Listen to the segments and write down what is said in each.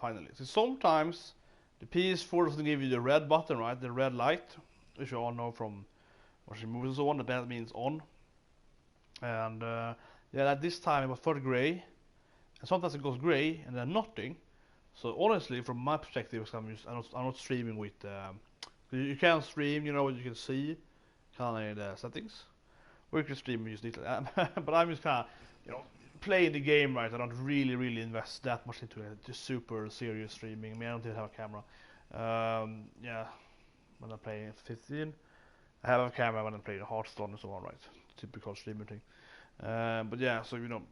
finally. So sometimes the PS4 doesn't give you the red button, right? The red light, which you all know from watching movies and so on. That means on. And yeah, at this time it was first gray, and sometimes it goes gray and then nothing. So honestly, from my perspective, I'm not streaming with. You can stream, you know what you can see, kind of in the settings. Or you can stream with just little. But I'm just kind of, you know, playing the game right. I don't really invest that much into it. Just super serious streaming. I mean, I don't even have a camera. Yeah, when I play 15, I have a camera when I play Hearthstone and so on, right? Typical streamer thing. But yeah, so you know,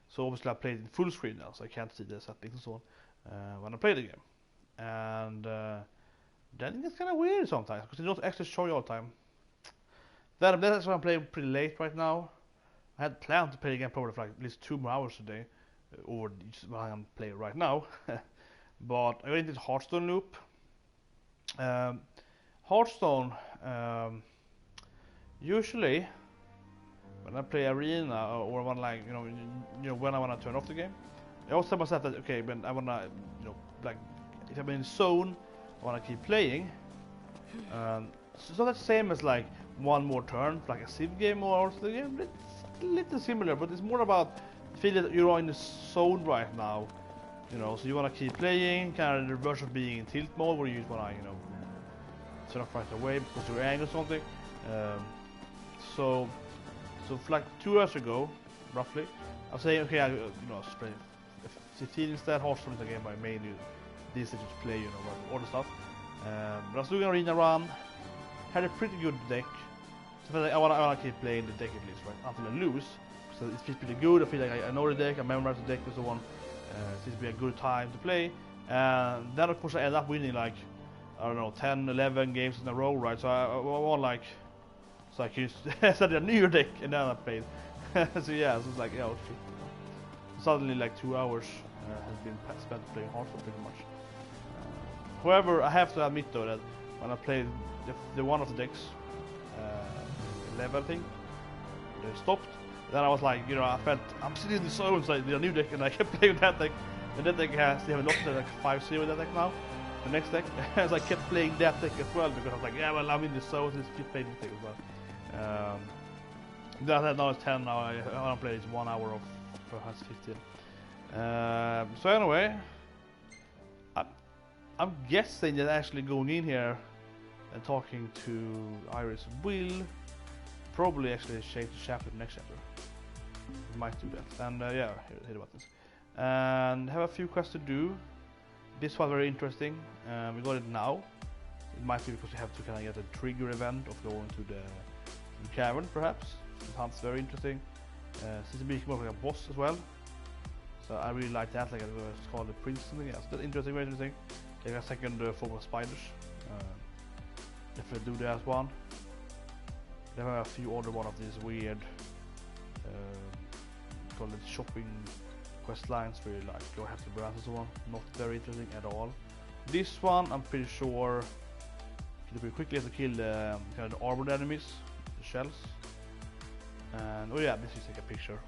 so obviously I played in full screen now, so I can't see the settings and so on when I play the game. And then it gets kind of weird sometimes because it don't actually show you all the time. That's why I'm playing pretty late right now. I had planned to play again probably for like at least 2 more hours today, over what I'm playing right now. But I got into the Hearthstone loop. Um, Hearthstone, usually when I play arena or when like when I wanna turn off the game, I always tell myself that okay, when I wanna like if I'm in the zone, I wanna keep playing. So that's the same as like one more turn, like a Civ game or the game. It's a little similar, but it's more about feeling that you're in the zone right now. So you wanna keep playing, kind of the reverse of being in tilt mode, where you just wanna turn off right away because you're angry or something. Um, so for like 2 hours ago, roughly, I was saying okay, I play 15 instead. Hearthstone is a game I mainly these days just play, all the stuff. But I was doing an arena run, had a pretty good deck. So I wanna keep playing the deck at least, right, until I lose. So it feels pretty good. I feel like I know the deck, I memorize the deck and so on. It seems to be a good time to play. And then of course I ended up winning like, I don't know, 10, 11 games in a row, right? So I won like, so I could set a new deck and then I played. So yeah, so it's like, yeah, oh shit. Suddenly like 2 hours has been spent playing Hearthstone pretty much. However, I have to admit though that when I played the one of the decks, 11 I think, they stopped. Then I was like, I felt I'm sitting in the zone, so I did a new deck and I kept playing with that deck. And that deck they have lost like 5-0 with that deck now. The next deck, so I kept playing that deck as well because I was like, yeah, well I'm in the zone, so let's keep playing this deck as well. Now it's 10 now. I want to play it 1 hour of perhaps 15. So anyway, I'm guessing that actually going in here and talking to Iris will probably actually change the chapter to the next chapter. We might do that. And yeah, hit about this. And have a few quests to do. This was very interesting. We got it now. It might be because we have to kind of get a trigger event of going to the cavern, perhaps. It sounds very interesting. Seems to be more like a boss as well. So I really like that. Like it's called the prince something. Yeah, so that's interesting, very interesting. Like a second form of spiders. Definitely do that as one. There are a few other one of these weird, call it shopping quest lines where you like go have to browse and so on. Not very interesting at all. This one I'm pretty sure you pretty quickly have to kill the kind of the armored enemies, the shells. And oh yeah, this is like a picture.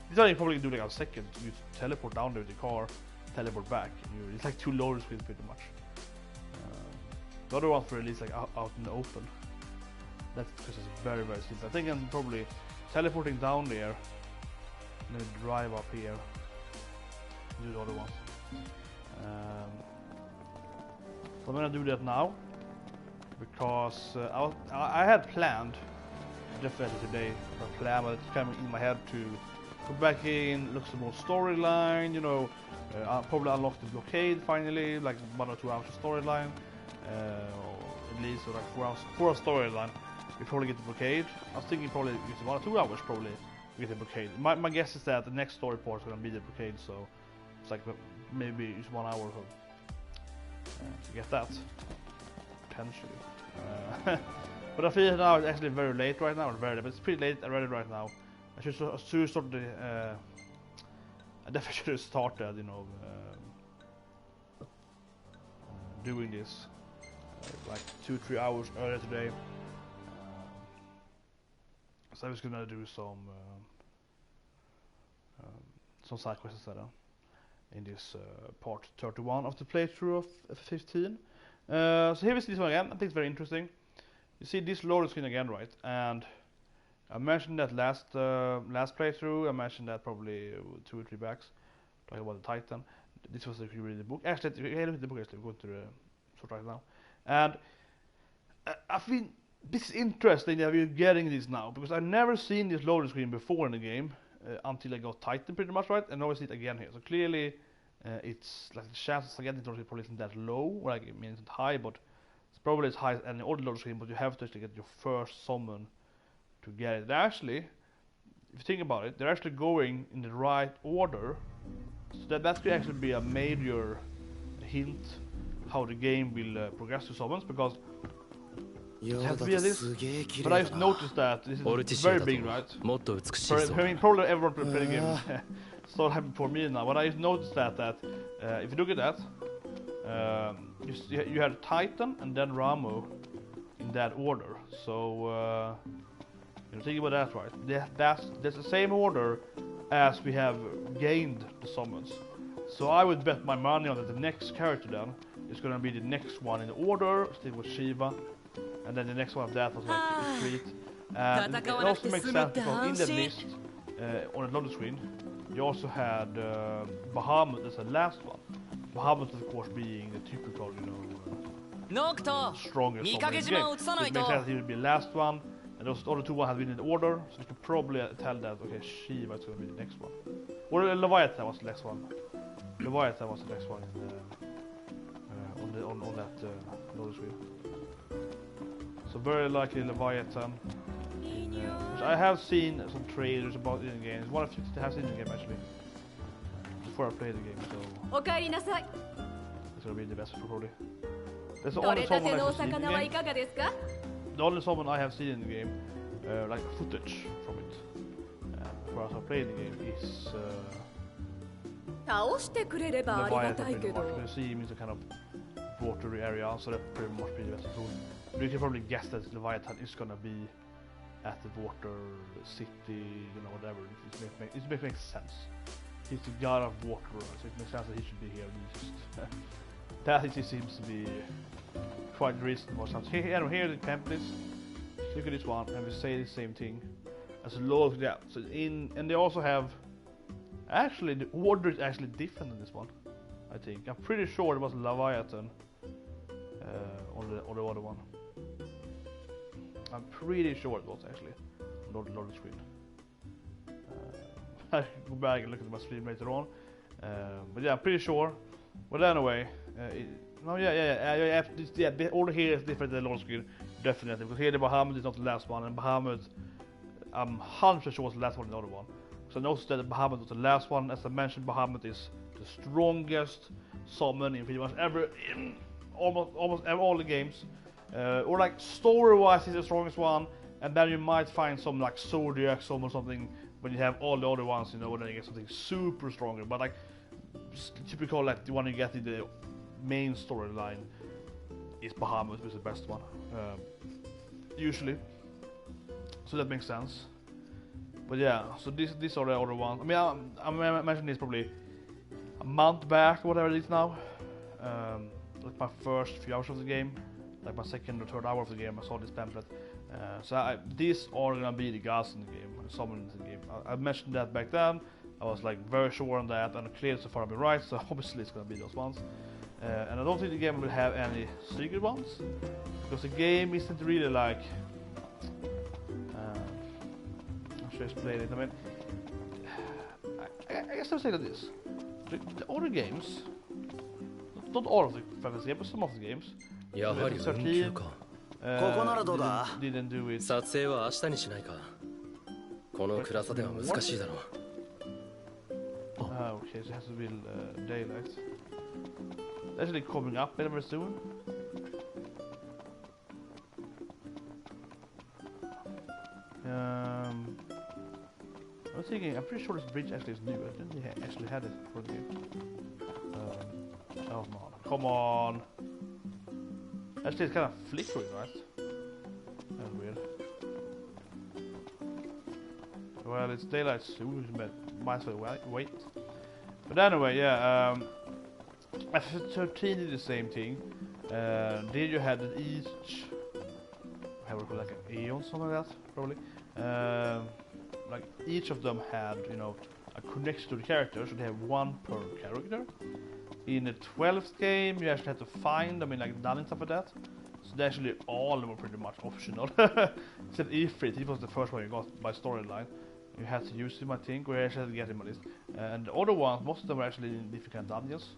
This one you probably do like a second. You teleport down there with the car, teleport back. It's like 2 loaders with pretty much. The other one for release like out in the open. That's because it's very simple. I think I'm probably teleporting down there and then drive up here. Do the other ones. So I'm gonna do that now because I had planned definitely today a plan, but it's coming in my head to go back in, look some more storyline. I'll probably unlock the blockade finally, like 1 or 2 hours of storyline, or at least or like 4 hours for a storyline. We probably get the blockade. I was thinking probably use 1 or 2 hours probably to get the blockade. My guess is that the next story part is gonna be the blockade, so it's like maybe use 1 hour to get that potentially. But I feel now it's actually very late right now, but it's pretty late already right now. I should start the. I definitely should have started, doing this like 2-3 hours earlier today. So I was gonna do some side quests instead. in this part 31 of the playthrough of 15. So here we see this one again. I think it's very interesting. You see this loading screen again, right? And I mentioned that last playthrough. I mentioned that probably 2 or 3 backs, talking about the Titan. This was if you read the book. Actually, if you look at the book, actually, we're going to the sort right now. And I think this is interesting that we're getting this now, because I've never seen this loading screen before in the game until I got Titan pretty much, right? And now I see it again here. So clearly, it's like the chances of getting it probably isn't that low, or like it means it's high, but it's probably as high as any other loading screen. But you have to actually get your first summon to get it. Actually, if you think about it, they're actually going in the right order. So that could actually be a major hint how the game will progress to summons, because it has to be this. But I've noticed that this is very big, right? I mean, probably everyone playing the game started happening for me now. But I've noticed that if you look at that, you had Titan and then Ramo in that order. So you know, think about that, right? That's the same order as we have gained the summons. So I would bet my money on that the next character then is going to be the next one in the order. Still with Shiva, and then the next one of that was like Retreat. And it also makes sense because in the list on the loading screen you also had Bahamut as the last one. Bahamut of course being the typical, you know, strongest summon in the game. It makes sense he would be the last one. And those other 2 ones have been in order, so you can probably tell that, okay, Shiva is going to be the next one. Or Leviathan was the next one. Leviathan was the next one on that loading screen. So very likely Leviathan. Which I have seen some trailers about it in the game. It's one of the few that I have seen in the game actually. Before I played the game, so it's going to be the best probably. That's the only summon I have seen in the game. The only summon I have seen in the game, like footage from it, before I played the game, is Leviathan pretty much. You can see him in the kind of watery area, so that pretty much be the best tool. But you can probably guess that Leviathan is gonna be at the water city, you know, whatever. It makes sense. He's the god of water, so it makes sense that he should be here. That it seems to be quite reasonable. Here the templates. Look at this one, and we say the same thing as low. Yeah. So and they also have. Actually, the order is actually different in this one. I think I'm pretty sure it was Leviathan on the other one. I'm pretty sure it was actually on the loading screen. I can go back and look at my stream later on. But yeah, I'm pretty sure. But anyway. No, the order here is different than the loading screen, definitely. Because here the Bahamut is not the last one, and Bahamut, I'm 100% sure was the last one in the other one. So I noticed that Bahamut was the last one. As I mentioned, Bahamut is the strongest summon in pretty much almost all the games. Or like story-wise, he's the strongest one, and then you might find some like Zodiac summon or something when you have all the other ones, you know, then you get something super stronger. But like typical, like the one you get in the main storyline is Bahamut, which is the best one, usually. So that makes sense. But yeah, so these are the other ones. I mean, I imagine it's probably a month back or whatever it is now. Like my first few hours of the game, like my second or third hour of the game, I saw this pamphlet. So these are gonna be the gods in the game, the summons in the game. I mentioned that back then. I was like very sure on that, and clearly so far I've been right. So obviously it's gonna be those ones. And I don't think the game will have any secret ones, because the game isn't really like. I should explain it. I mean, I guess I'll say like this: the other games, not all of the fantasy games, but some of the games. やはり運休か。ここならどうだ? Didn't do it. 撮影は明日にしないか。この暗さでは難しいだろう。Okay, so it has to be daylight. Actually coming up very soon. I was thinking, I'm pretty sure this bridge actually is new. I didn't think I actually had it for the game. Oh no, come on! Actually, it's kind of flickering, right? That's weird. Well, it's daylight soon, but might as well wait. But anyway, yeah. F13 did the same thing. Then you had each, how would like an Aeon, something like that, probably. Like each of them had, you know, a connection to the character, so they have one per character. In the 12th game, you actually had to find them in like dungeons and stuff like that. So they actually all of them were pretty much optional. Except Ifrit, he was the first one you got by storyline. You had to use him, I think, or you actually had to get him on this. And the other ones, most of them were actually in different dungeons.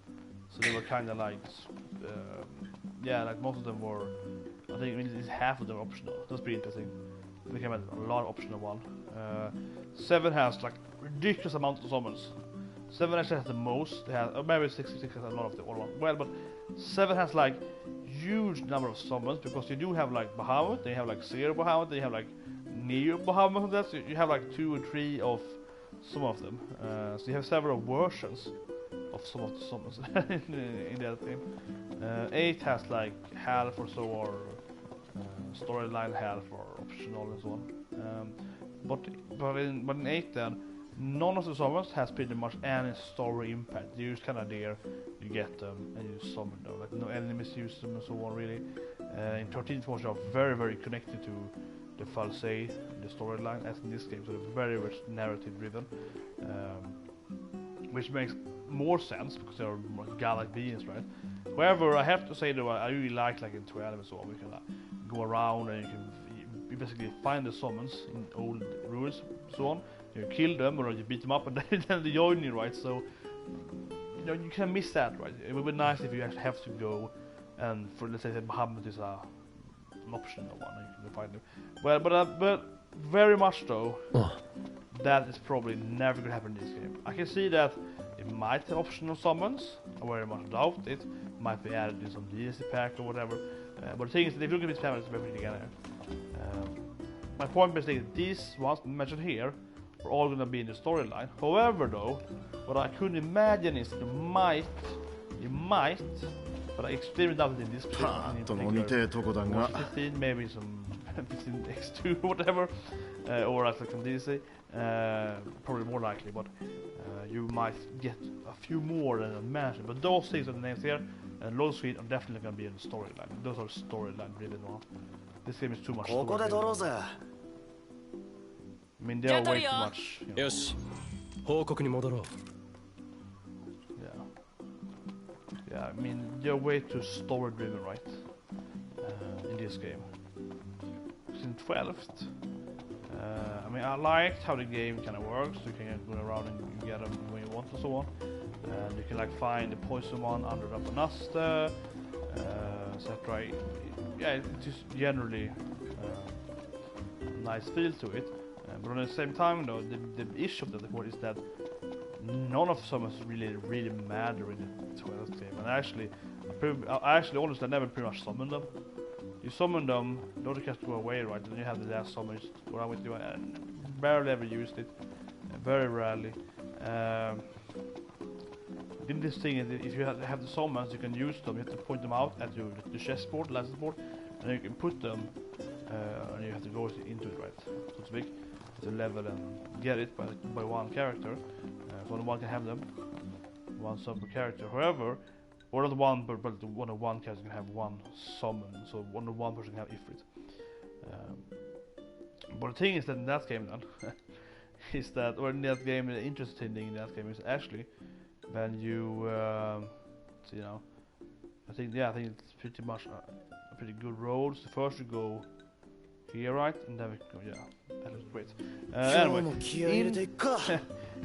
So they were kind of like, yeah, like most of them were, I think at least half of them were optional. That's pretty interesting. They came out a lot of optional one. 7 has like ridiculous amounts of summons. 7 actually has the most. They have, maybe 66 has a lot of the other one. Well, but 7 has like huge number of summons because you do have like Bahamut, then you have like Zero Bahamut, then you have like Neo Bahamut. That's you have like 2 or 3 of some of them. So you have several versions of some of the summons in that game. 8 has like half or so, or storyline half or optional and so on. But in 8 then, none of the summons has pretty much any story impact. You just kind of there, you get them and you summon them. Like no enemies use them and so on really. In 13 it was very very connected to the Falsei, the storyline, as in this game, so they're very much narrative driven. Which makes more sense because they're more godlike beings, right? However, I have to say though, I really like in 12 and so on, we can go around and you basically find the summons in old ruins, so on. You kill them or you beat them up and then they join you, right? So you know you can miss that, right? It would be nice if you actually have to go and, for let's say that Bahamut is an optional one, and you can find them. Well, but very much though, that is probably never gonna happen in this game. I can see that it might have optional summons. I very much doubt it. Might be added in some DLC pack or whatever. But the thing is that if you look at this family, it's everything together. My point basically is these ones mentioned here are all gonna be in the storyline. However though, what I could imagine is you might, but I extremely doubt it in this particular 15, maybe some 15x2 or whatever, or as like some DLC, probably more likely, but you might get a few more than I mentioned. But those things are the names here, and Low Speed are definitely going to be in the storyline. Those are storyline driven one. This game is too much story driven. I mean, they are way too much, you know. Yeah, I mean, they're way too story driven, right? In this game. In 12th, I mean, I liked how the game kind of works. You can go around and get them when you want and so on. And you can like find the poison one under the Panaste, etc. Yeah, it's just generally nice feel to it. But at the same time, though, the issue of the report is that none of the summons really matter in the 12th game. And I actually honestly never pretty much summoned them. You summon them, the other cast go away, right? And then you have the last summon go around with you. I barely ever used it, very rarely. In this thing, if you have the summons, you can use them. You have to point them out at your chessboard, license board, and then you can put them, and you have to go into it, right? So to speak, to level and get it by one character. So only one can have them, one sub per character. However, or not one, but one character can have one summon, so only one person can have Ifrit. But the thing is that in that game then, is that, or in that game, the interesting thing in that game is actually when you, so, you know, I think it's pretty much a pretty good roads. The first you go here, right, and then we go, yeah, that looks great. Anyway,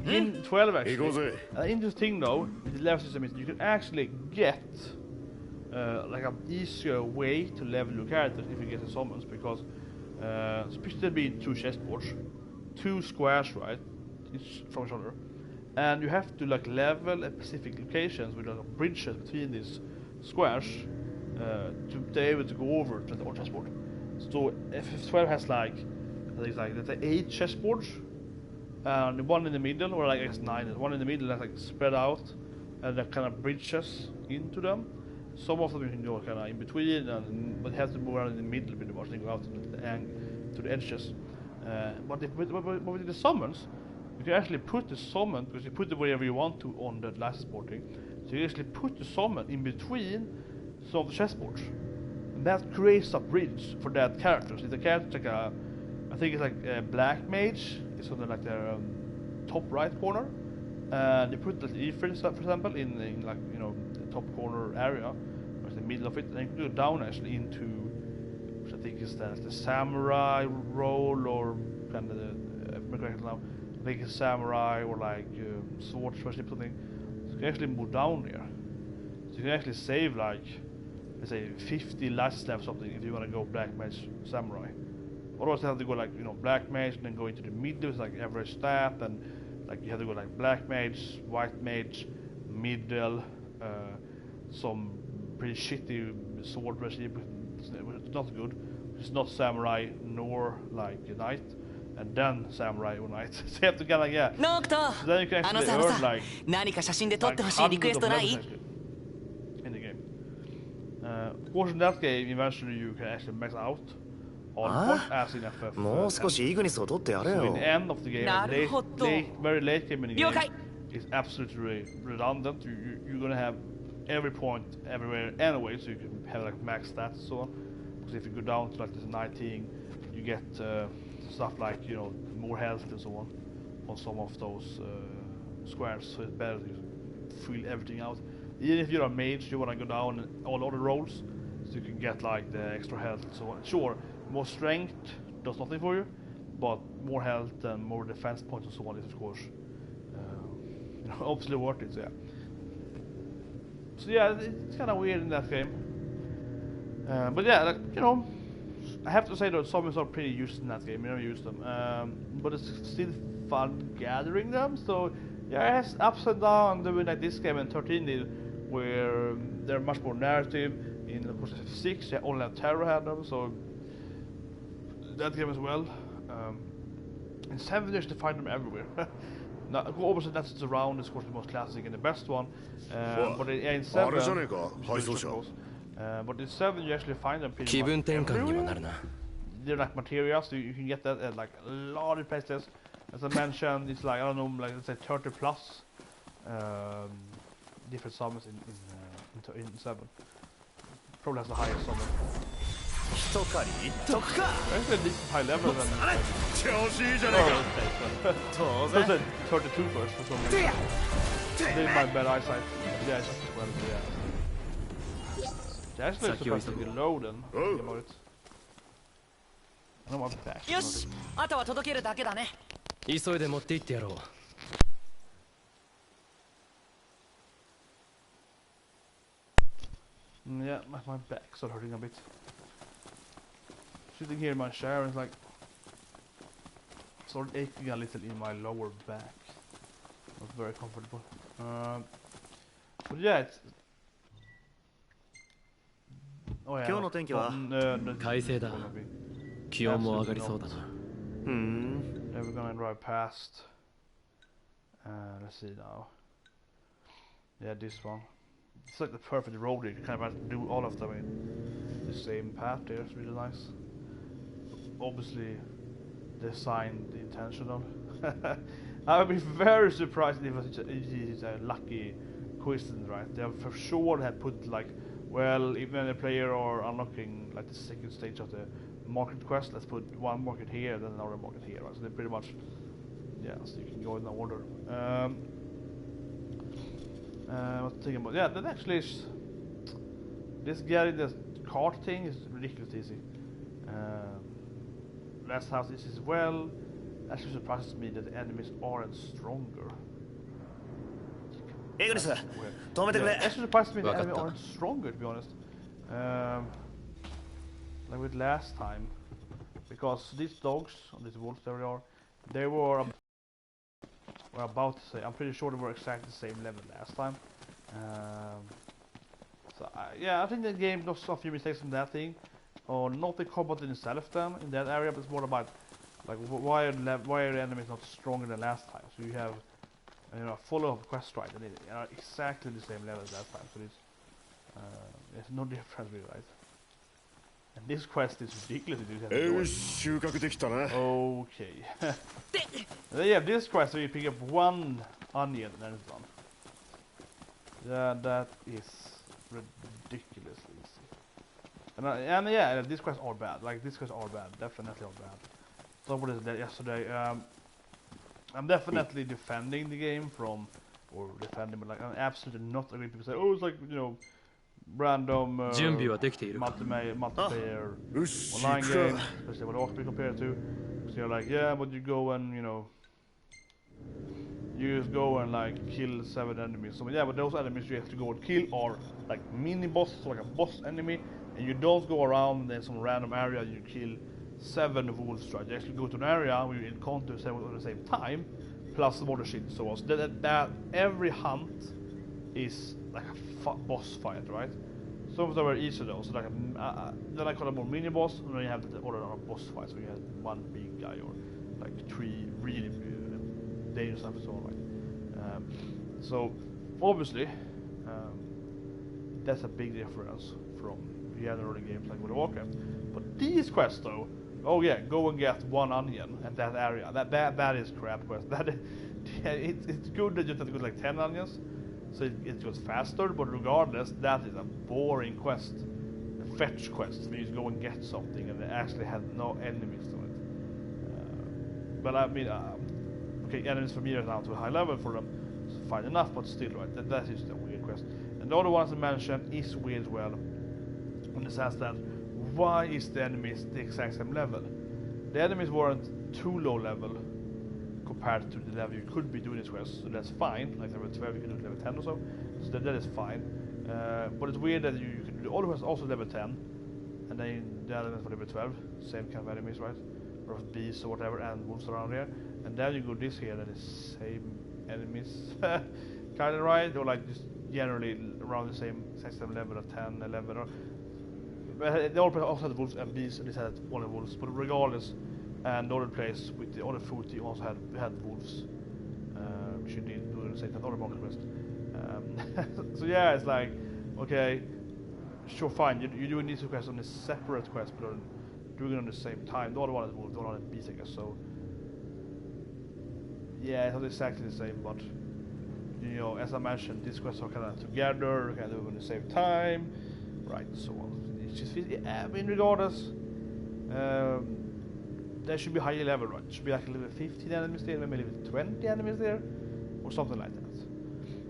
in 12 actually, interesting though, the level system is you can actually get like an easier way to level your characters if you get the summons, because especially there be 2 chessboards, 2 squares, right, each from each other, and you have to like level at specific locations with like bridges between these squares to be able to go over to the other chessboard. So FF12 has like, I think it's like, let's say 8 chessboards, and the one in the middle, or like I guess 9, the one in the middle that's like spread out, and that kind of bridges into them. Some of them you can go kind of in between, but it has to move around in the middle pretty much, and go out to the edges. But with the summons, you can actually put the summon, because you put it wherever you want to on the license board thing. So you actually put the summon in between some of the chessboards. And that creates a bridge for that character. So the character like a, I think it's like a black mage, it's something like the top right corner. And they put like Ifrit, for example, in like, you know, the top corner area, or the middle of it, and you can go down actually into, which I think is the samurai role, or kind of the, if I'm correct now, I think it's samurai or like swordsmanship something. So you can actually move down there. So you can actually save like, let's say 50 last steps something if you want to go black mage samurai. Otherwise you have to go like, you know, black mage and then go into the middle, it's like average stat, and like you have to go like black mage, white mage, middle, some pretty shitty swordsmanship, which is not good. It's not samurai nor like a knight, and then samurai or knight. So you have to kind of, yeah. So then you can actually earn like hundreds of levels actually in the game. Of course in that game eventually you can actually max out all points as in FF. もう少しイグニスを取ってやれ So よ in the end of the game, very late game in the game, is absolutely redundant. You're gonna have every point everywhere anyway, so you can have like max stats and so on. Because if you go down to like this 19, you get stuff like, you know, more health and so on some of those squares. So it's better to fill everything out. Even if you're a mage, you wanna go down all other rolls, so you can get like the extra health and so on. Sure, more strength does nothing for you, but more health and more defense points and so on is of course you know, obviously worth it. So yeah. So yeah, it's kind of weird in that game. But yeah, like, you know, I have to say that summons are pretty used in that game. You never use them, but it's still fun gathering them. So yeah, it has ups and downs. Doing like this game and 13 did, where they're much more narrative. In of course 6, you only have Terror had them, so that game as well. In 7 there's to find them everywhere. Now, obviously that's around, is of course the most classic and the best one. But in 7, but in 7 you actually find them pretty much everywhere. They're like materials, so you can get that at like a lot of places. As I mentioned, it's like, I don't know, like let's say 30 plus different summons in 7. Probably has the highest summon. Actually a decent high level than I said 32 first for some reason. They my bad eyesight. Yeah, it's as well, yeah. It's actually surprisingly low then, thinking about it. I know I'm back. よし、あとは届けるだけだね。急いで持って行ってやろう。Yeah, my back started hurting a bit. Sitting here in my chair is like started aching a little in my lower back. Not very comfortable. But yeah, it's. Oh yeah. 今日の天気は 快晴だ。気温も上がりそうだな。Yeah, we're gonna drive past. Let's see now. Yeah, this one. It's like the perfect road. You kind of have to do all of them in the same path there. It's really nice. Obviously designed intentional. I would be very surprised if it's a lucky coincidence, right? They have for sure had put like, well, even the player are unlocking like the second stage of the market quest, let's put one market here, then another market here, right? So they pretty much, yeah, so you can go in the order. What's thinking about? Yeah, that actually is. This getting the card thing is ridiculously easy. Last house is as well. Actually surprises me that the enemies aren't stronger. Actually surprises me that the enemies aren't stronger, to be honest. Like with last time, because these dogs, or these wolves, there they are, they were. We're about to say, I'm pretty sure they were exactly the same level last time. So yeah, I think the game does a few mistakes in that thing, or not the combat in itself then in that area, but it's more about like why are the enemies not stronger than last time. So you have, you know, full of quest right, and they are exactly the same level as last time. So it's no difference really, right? And this quest is ridiculous.収穫できたな。 Okay. Yeah, this quest where you pick up one onion and it's done. Yeah, that is ridiculously easy. And yeah, these quests are bad. Like, these quests are bad. Definitely are bad. Somebody said that yesterday. I'm definitely defending the game from, or defending, but like I'm absolutely not agree. People say, oh, it's like, you know, random multiplayer online game, especially what it ought to be compared to. So you're like, yeah, but you go and, you know, you just go and like kill 7 enemies. So yeah, but those enemies you have to go and kill are like mini bosses, so like a boss enemy, and you don't go around in some random area and you kill 7 wolves, right? You actually go to an area where you encounter 7 at the same time, plus some other shit. So that every hunt is like a boss fight, right? Some of them are easy though, so like then I call it more mini boss, and then you have the other boss fights where you have one big guy or like 3 really dangerous stuff and so on, right? So obviously that's a big difference from the other games like World of Warcraft. But these quests though, oh yeah, go and get 1 onion at that area. That is crap quest. That is, it's good that you have to go like 10 onions, so it goes faster. But regardless, that is a boring quest, a fetch quest. Where you just go and get something, and it actually has no enemies to it. But I mean, okay, enemies for me are now to a high level for them, so fine enough. But still, right? That is a weird quest. And the other ones I mentioned is weird as well, in the sense that, why is the enemies the exact same level? The enemies weren't too low level compared to the level you could be doing this quest, so that's fine. Like level 12, you can do level 10 or so, so that is fine. But it's weird that you can do all the quests also level 10, and then the enemies for level 12, same kind of enemies, right? Or beasts or whatever, and wolves around here. And then you go this here, and it's same enemies, kind of, right? Or like just generally around the same level of 10, 11, or they all also had wolves and beasts, and this had only wolves. But regardless, and the other place with the other food, you also had wolves. Which you did do the same time, other market quest. So yeah, it's like, okay, sure, fine. You're doing these 2 quests on a separate quest, but doing it on the same time. The other one is wolves, the other one is beasts, I guess. So yeah, it's not exactly the same, but you know, as I mentioned, these quests are kind of together, kind of do them at the same time, right? So it's just, I mean, regardless, there should be higher level, right? There should be like level 15 enemies there, maybe level 20 enemies there, or something like that.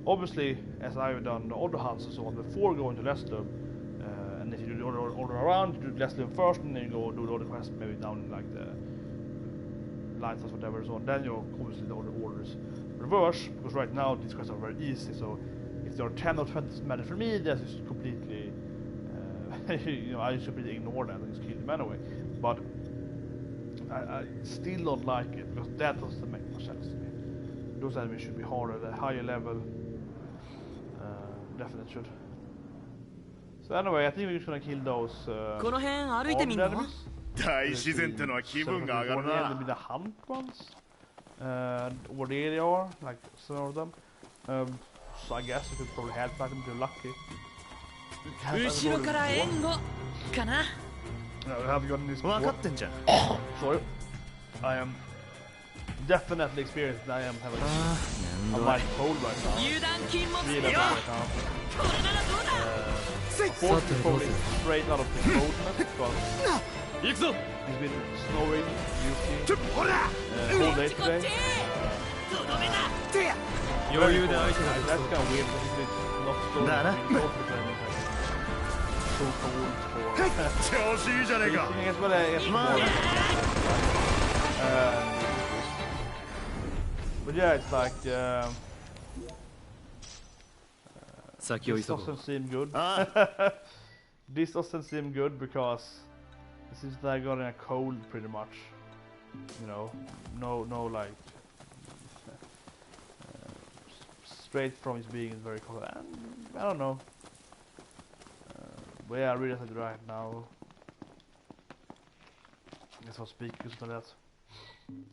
Obviously, as I've done the other hunts and so on before going to Leicester, and if you do the order around, you do Leicester first, and then you go do the other quests maybe down in like the lighthouse, whatever, so on. Then you obviously the other orders reverse, because right now these quests are very easy. So if there are 10 or 20 managed for me, that's just completely, you know, I should completely ignore that and just kill them anyway. But I still don't like it, because that doesn't make much sense to me. Those enemies should be harder at a higher level. Definitely should. So anyway, I think we're just gonna kill those armed enemies. 大自然ってのは気分が上がるな。 Maybe the hunt ones. Over there they are, like some of them. So I guess you could probably headfight them if you're lucky. Have you gotten this before? Sorry. I am definitely experienced. I am having a light cold right now. Really bad right now. Unfortunately, probably straight out of the coldness, because it's been snowing, yuki, whole day today. That's kind of weird, because it's not so cold for the so cold for freezing as well as more. But yeah, it's like this doesn't seem good. This doesn't seem good, because it seems like I got in a cold pretty much. You know, no like straight from his being is very cold. And I don't know. But yeah, I really have to right now. I guess I'll speak because of that.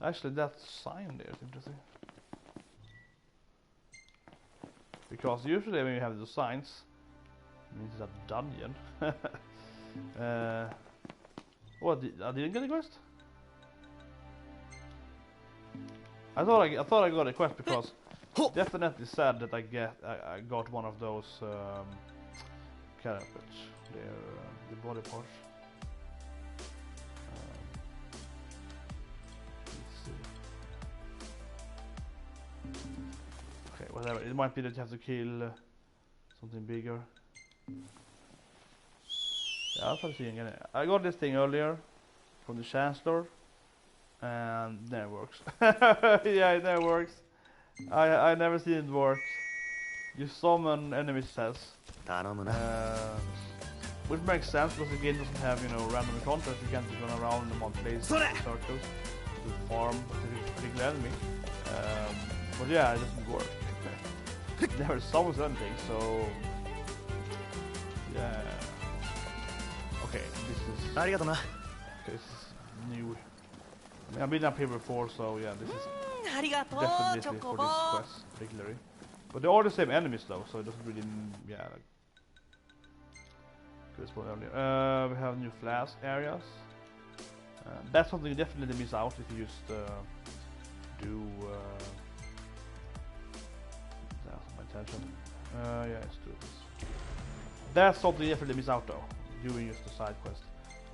Actually, that sign there is interesting. Because usually when you have the signs, it means it's a dungeon. What? I didn't get a quest? I thought I got a quest because definitely said that I got one of those carrots. They're the body parts. Let's see. Okay, whatever. It might be that you have to kill something bigger. Yeah, I'll try to see again. I got this thing earlier from the Chancellor, and it never works. Yeah, it never works. I never seen it work. You summon enemy cells, which makes sense because the game doesn't have, you know, random encounters. You can't just run around in one place in circles to farm a particular enemy. But yeah, it doesn't work. It never summons anything, so yeah. Okay, this is new. I mean, I've been up here before, so yeah, this is definitely for this quest particularly. But they're all the same enemies though, so it doesn't really, yeah, like this one earlier. We have new flask areas. That's something you definitely miss out if you just do. That's my attention. Yeah, let's do this. That's something you definitely miss out though. Doing just the side quest,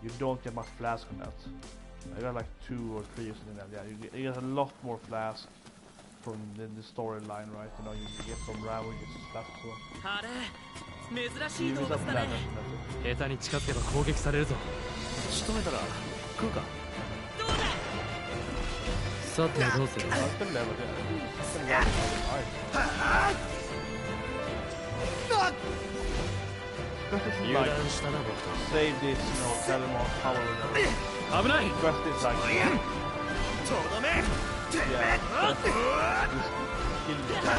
you don't get much flask on that. I got like 2 or 3 or something like that. Yeah, you get a lot more flask from the storyline, right? You know, you get some round, you get some flask as well. You miss out on that, like, save this, you know, tell them all power with them. Quest is like, yeah, just kill the guy.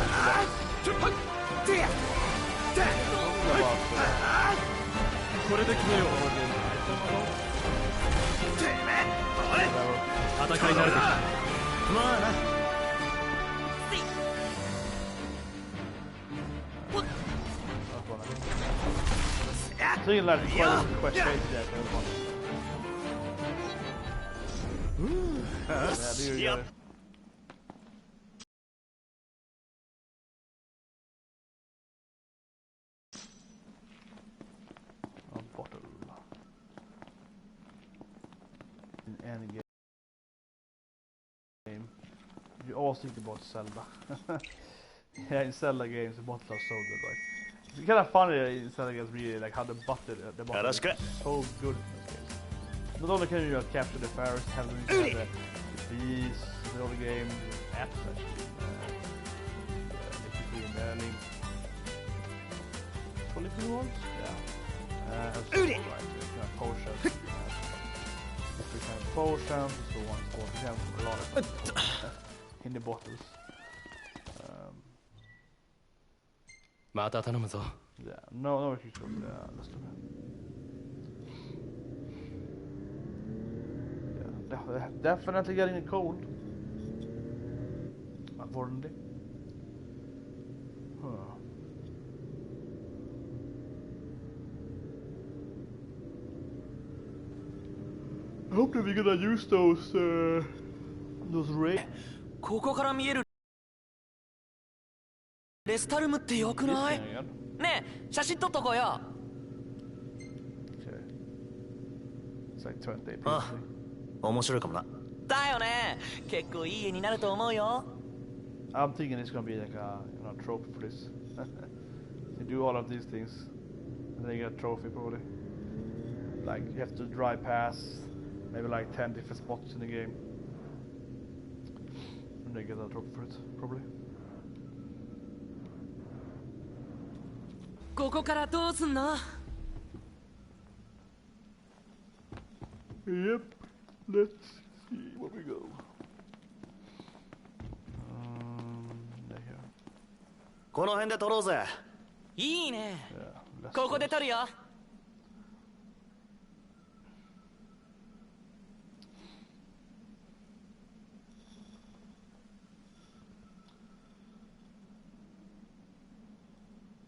So you like quite a quest right there, everyone. Yeah, do you get it? A bottle. In any game, you always think about Zelda. Yeah, in Zelda games, the bottles are so good, right? It's kind of funny in Zelda games, really, like how the bottle is so good in this game. Not only can you capture the fairies, have the bees, the other game, apps actually. Link. Fully blue ones? Yeah. Potions. Different kind of potions, so on and so on. We have a lot of in the bottles. Yeah, no, if you could, let's do that. Yeah, definitely getting it cold. Unfortunately. I hope that we're gonna use those rays. ここから見えるレスタルムって良くない？ねえ、写真撮っとこうよ。あ、面白いかもな。だよね。結構いい絵になると思うよ。I'm thinking it's gonna be like a, you know, trophy for this. You do all of these things, and then you get a trophy probably. Like you have to drive past maybe like 10 different spots in the game, and then get a trophy for it probably. ここからどうすんの？ Yep, let's see where we go. There here. この辺で撮ろうぜ。いいね。 Yeah, ここで撮るよ。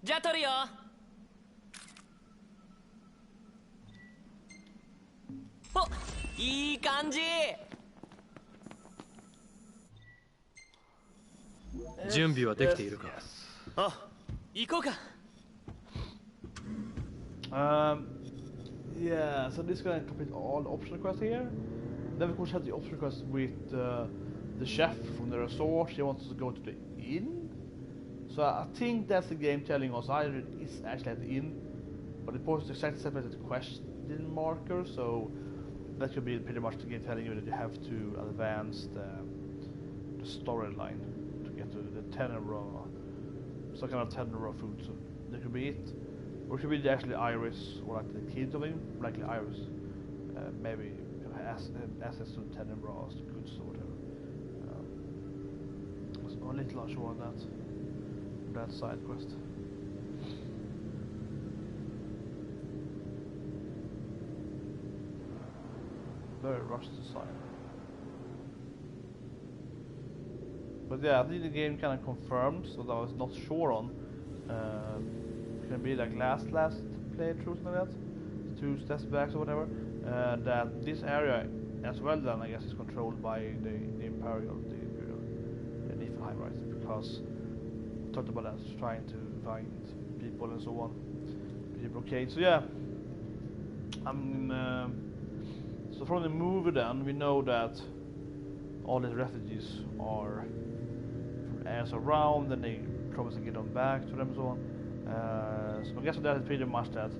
じゃあ撮るよ。おっ。いい感じ。準備はできているか。あ、行こうか。Yeah, so this is gonna complete all the optional quests here. Then of course have the optional quests with the chef from the resort. He wants us to go to the inn. So I think that's the game telling us either it's actually at the inn, but it posts exactly separate the question marker, so that could be pretty much the game telling you that you have to advance the storyline to get to the Tenebra, some kind of Tenebra food. So that could be it. Or it could be actually Iris, or like the kids of him, likely Iris. Maybe access to Tenebras, goods or whatever. I'm a little unsure on that side quest. Very rushed side. But yeah, I think the game kind of confirms what I was not sure on. It's gonna be like last playthrough, something like that, 2 steps back or whatever. That this area as well, then I guess, is controlled by the Imperial, the Niflheim, right? Because I talked about that, trying to find people and so on, pretty blockade. So yeah, so from the movie then we know that all these refugees are from areas around, and they promise to get them back to them and so on. So I guess that is pretty much that,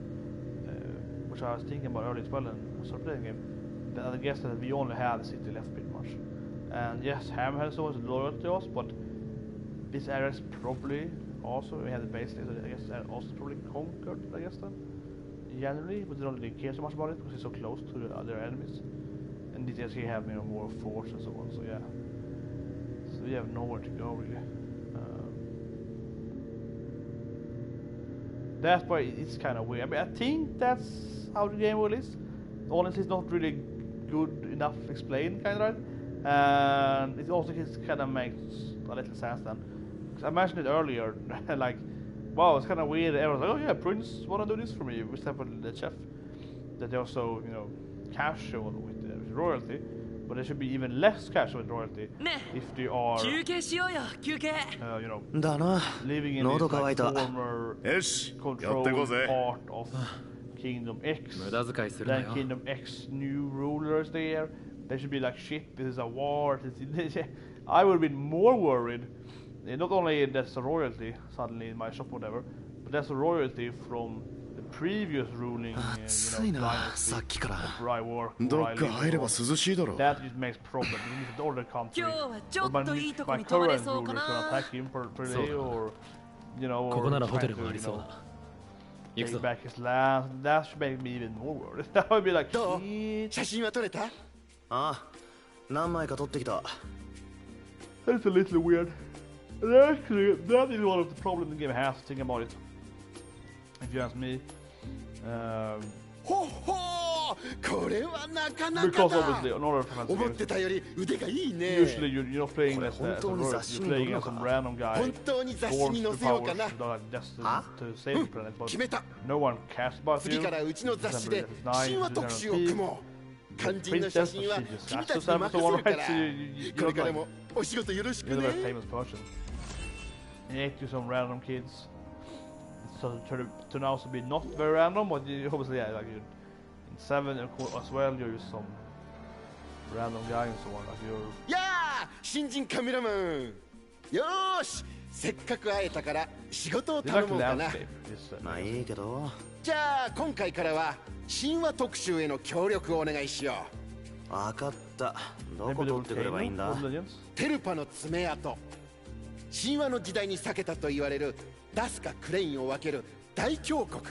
which I was thinking about earlier as well when I started playing the game. That I guess that we only have the city left pretty much. And yes, Hammerhead is always loyal to us, but this area is probably also, we have the base there, so I guess that also probably conquered, I guess then. Generally, but they don't really care so much about it because it's so close to the other enemies. And details here have, you know, more force and so on, so yeah. So we have nowhere to go really. That's why it's kind of weird. I mean, I think that's how the game will is. Honestly, it's not really good enough explained, kind of, right? And it also kind of makes a little sense then. Because I mentioned it earlier, like, wow, it's kind of weird. Everyone's like, oh yeah, Prince wanna do this for me, except for the chef. That they also, you know, casual with royalty, but they should be even less casual with royalty if they are, you know, living in this like, former controlled part of Kingdom X. Then Kingdom X new rulers there. They should be like, shit, this is a war. I would have been more worried. Not only that's a royalty suddenly in my shop, whatever, but that's a royalty from the previous ruling, dynasty of Rywar. That just makes problems. It means that all the country, or my current ruler is gonna attack him per day, or, you know, or trying to, take back his land. That should make me even more worried. That would be like, shit. 写真は撮れた？ああ、何枚か撮ってきた。That's a little weird. And actually, that is one of the problems the game has, thinking about it. If you ask me. Because obviously, in order to usually you're not playing as a royal, you're playing as some random guy who wants the powers destined to save the planet, but no one cares about you. It's nice, you know, princess, she just has to serve someone, right? So you're the very famous person. You ate you some random kids. So to now to be not very random, but you obviously, yeah, like in 7 as well, you're just some random guy and so on. Like you're. Yeah, 新人カメラマン。よーし、せっかく会えたから仕事を頼もうかな。まあいいけど。じゃあ今回からは神話特集への協力をお願いしよう。わかった。どこ取ってくればいいんだ？テルパの爪痕。神話の時代に避けたと言われるダスカ・クレインを分ける大峡谷。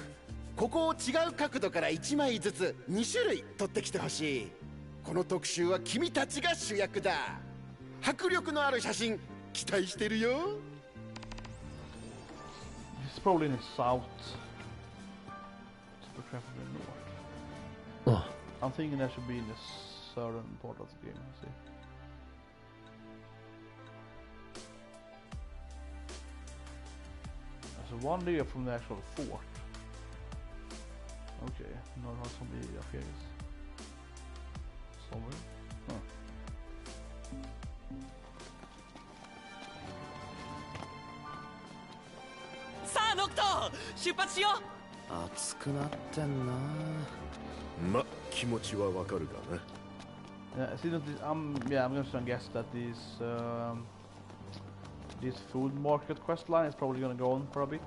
ここを違う角度から1枚ずつ2種類撮ってきてほしい。この特集は君たちが主役だ。迫力のある写真期待してるよ。It's probably in the south. I'm thinking that should be in the southern part of the game. Let's see. There's one layer from the actual fort. Okay, no, not from the appearance. Somewhere. Huh. さあノクト出発しよう。熱くなってんな。ま、気持ちはわかるがな。 Yeah, see that I'm gonna guess that this food market quest line is probably gonna go on for a bit,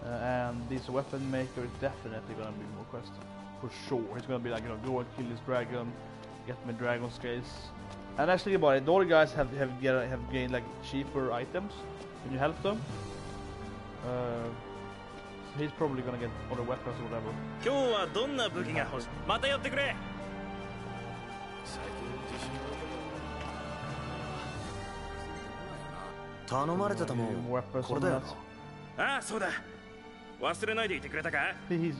and this weapon maker is definitely gonna be more quest for sure. It's gonna be like, you know, go and kill this dragon, get me dragon scales. And actually about it, the other guys have gained like cheaper items when you help them. So he's probably gonna get other weapons or whatever. 今日はどんな武器が欲しい？また寄ってくれ。頼まれてたもん。これだよ。ああ、そうだ。忘れないでいてくれたか？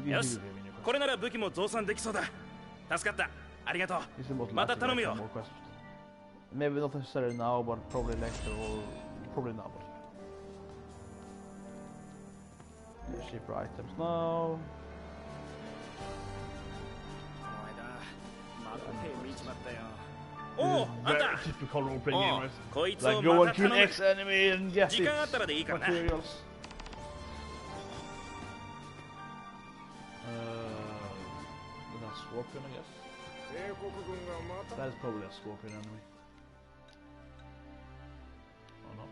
よし。これなら武器も増産できそうだ。助かった。ありがとう。また頼むよ。Maybe not necessarily now, but probably later or probably now. Yeah, cheaper items now. Oh, very typical role-playing gamers. こいつ Like を go ま and た kill 頼む。 X enemy and get 時間あったらでいい its からな。 materials. That's Scorpion, I guess. That is probably a Scorpion enemy. Or not.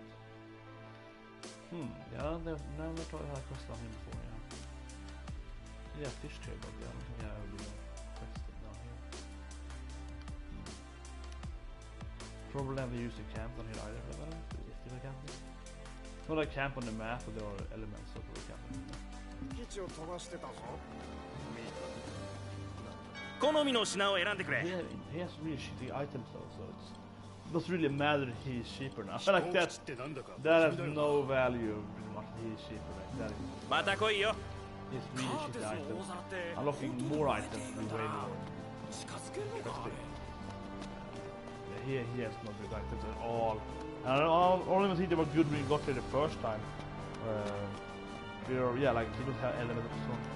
Yeah, I've never tried to quest on him before, yeah. Yeah, fish tail, but yeah, I don't think I ever been quested down here. Probably never used a camp on here either, but I don't know if there are camp. Not a camp on the map, but there are elements of the camp. 好みの品を選んでくれ。 He has really shitty items though, so it doesn't really matter if he's cheaper now. I like that. That has no value pretty much. He's cheaper like that. また来いよ。 He's really shitty items. Unlocking more items will be way more. Yeah, he has no good items at all. And I don't even think they were good when he got there the first time. Yeah, like he doesn't have element weapons.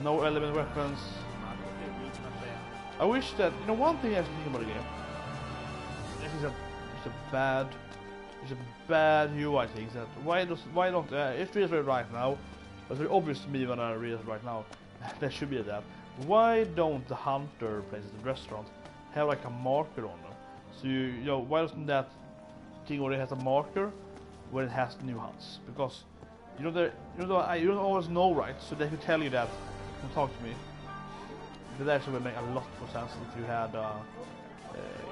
No element weapons. I wish that, you know, one thing I actually think about the game. It's a bad UI thing. That why don't it's really right now, but it's very obvious to me when I read it right now. There should be that. Why don't the hunter places in the restaurant have like a marker on them? So you know, why doesn't that thing already has a marker when it has new hunts? Because you don't always know, right? So they could tell you that. Don't talk to me. That actually would make a lot more sense if you had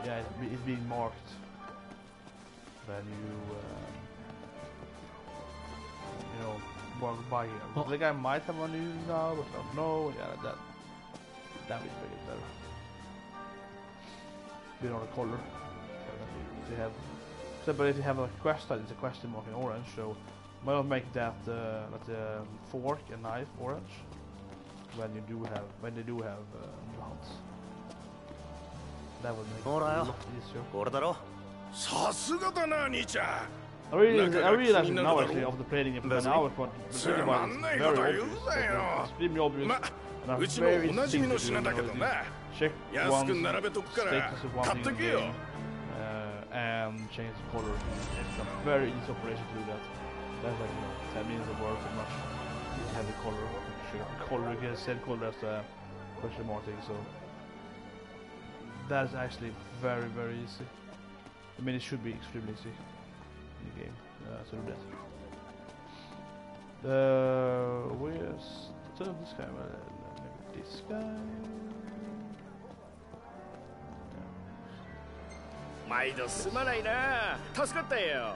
yeah, it's being marked when you know, walk by here. Oh. The guy might have one new now, but I don't know. Yeah, that would be better. Bit on the color. If you have, but if you have a quest, it's a question mark in orange. So why not make that like the fork and knife orange? When they do have new hunts. That would make it a lot easier. I realize now actually after playing it for an hour, but it's very obvious. It's extremely obvious. And I'm very instinctive to check one status of one thing in the game and change the color. It's a very easy operation to do that. That's like, you know, 10 minutes of work pretty much. You have the color. Color, you can set color as the question mark thing, so that is actually very easy. I mean, it should be extremely easy in the game, so do that. Where's this guy? Maybe this guy? 毎度すまないな。助かったよ。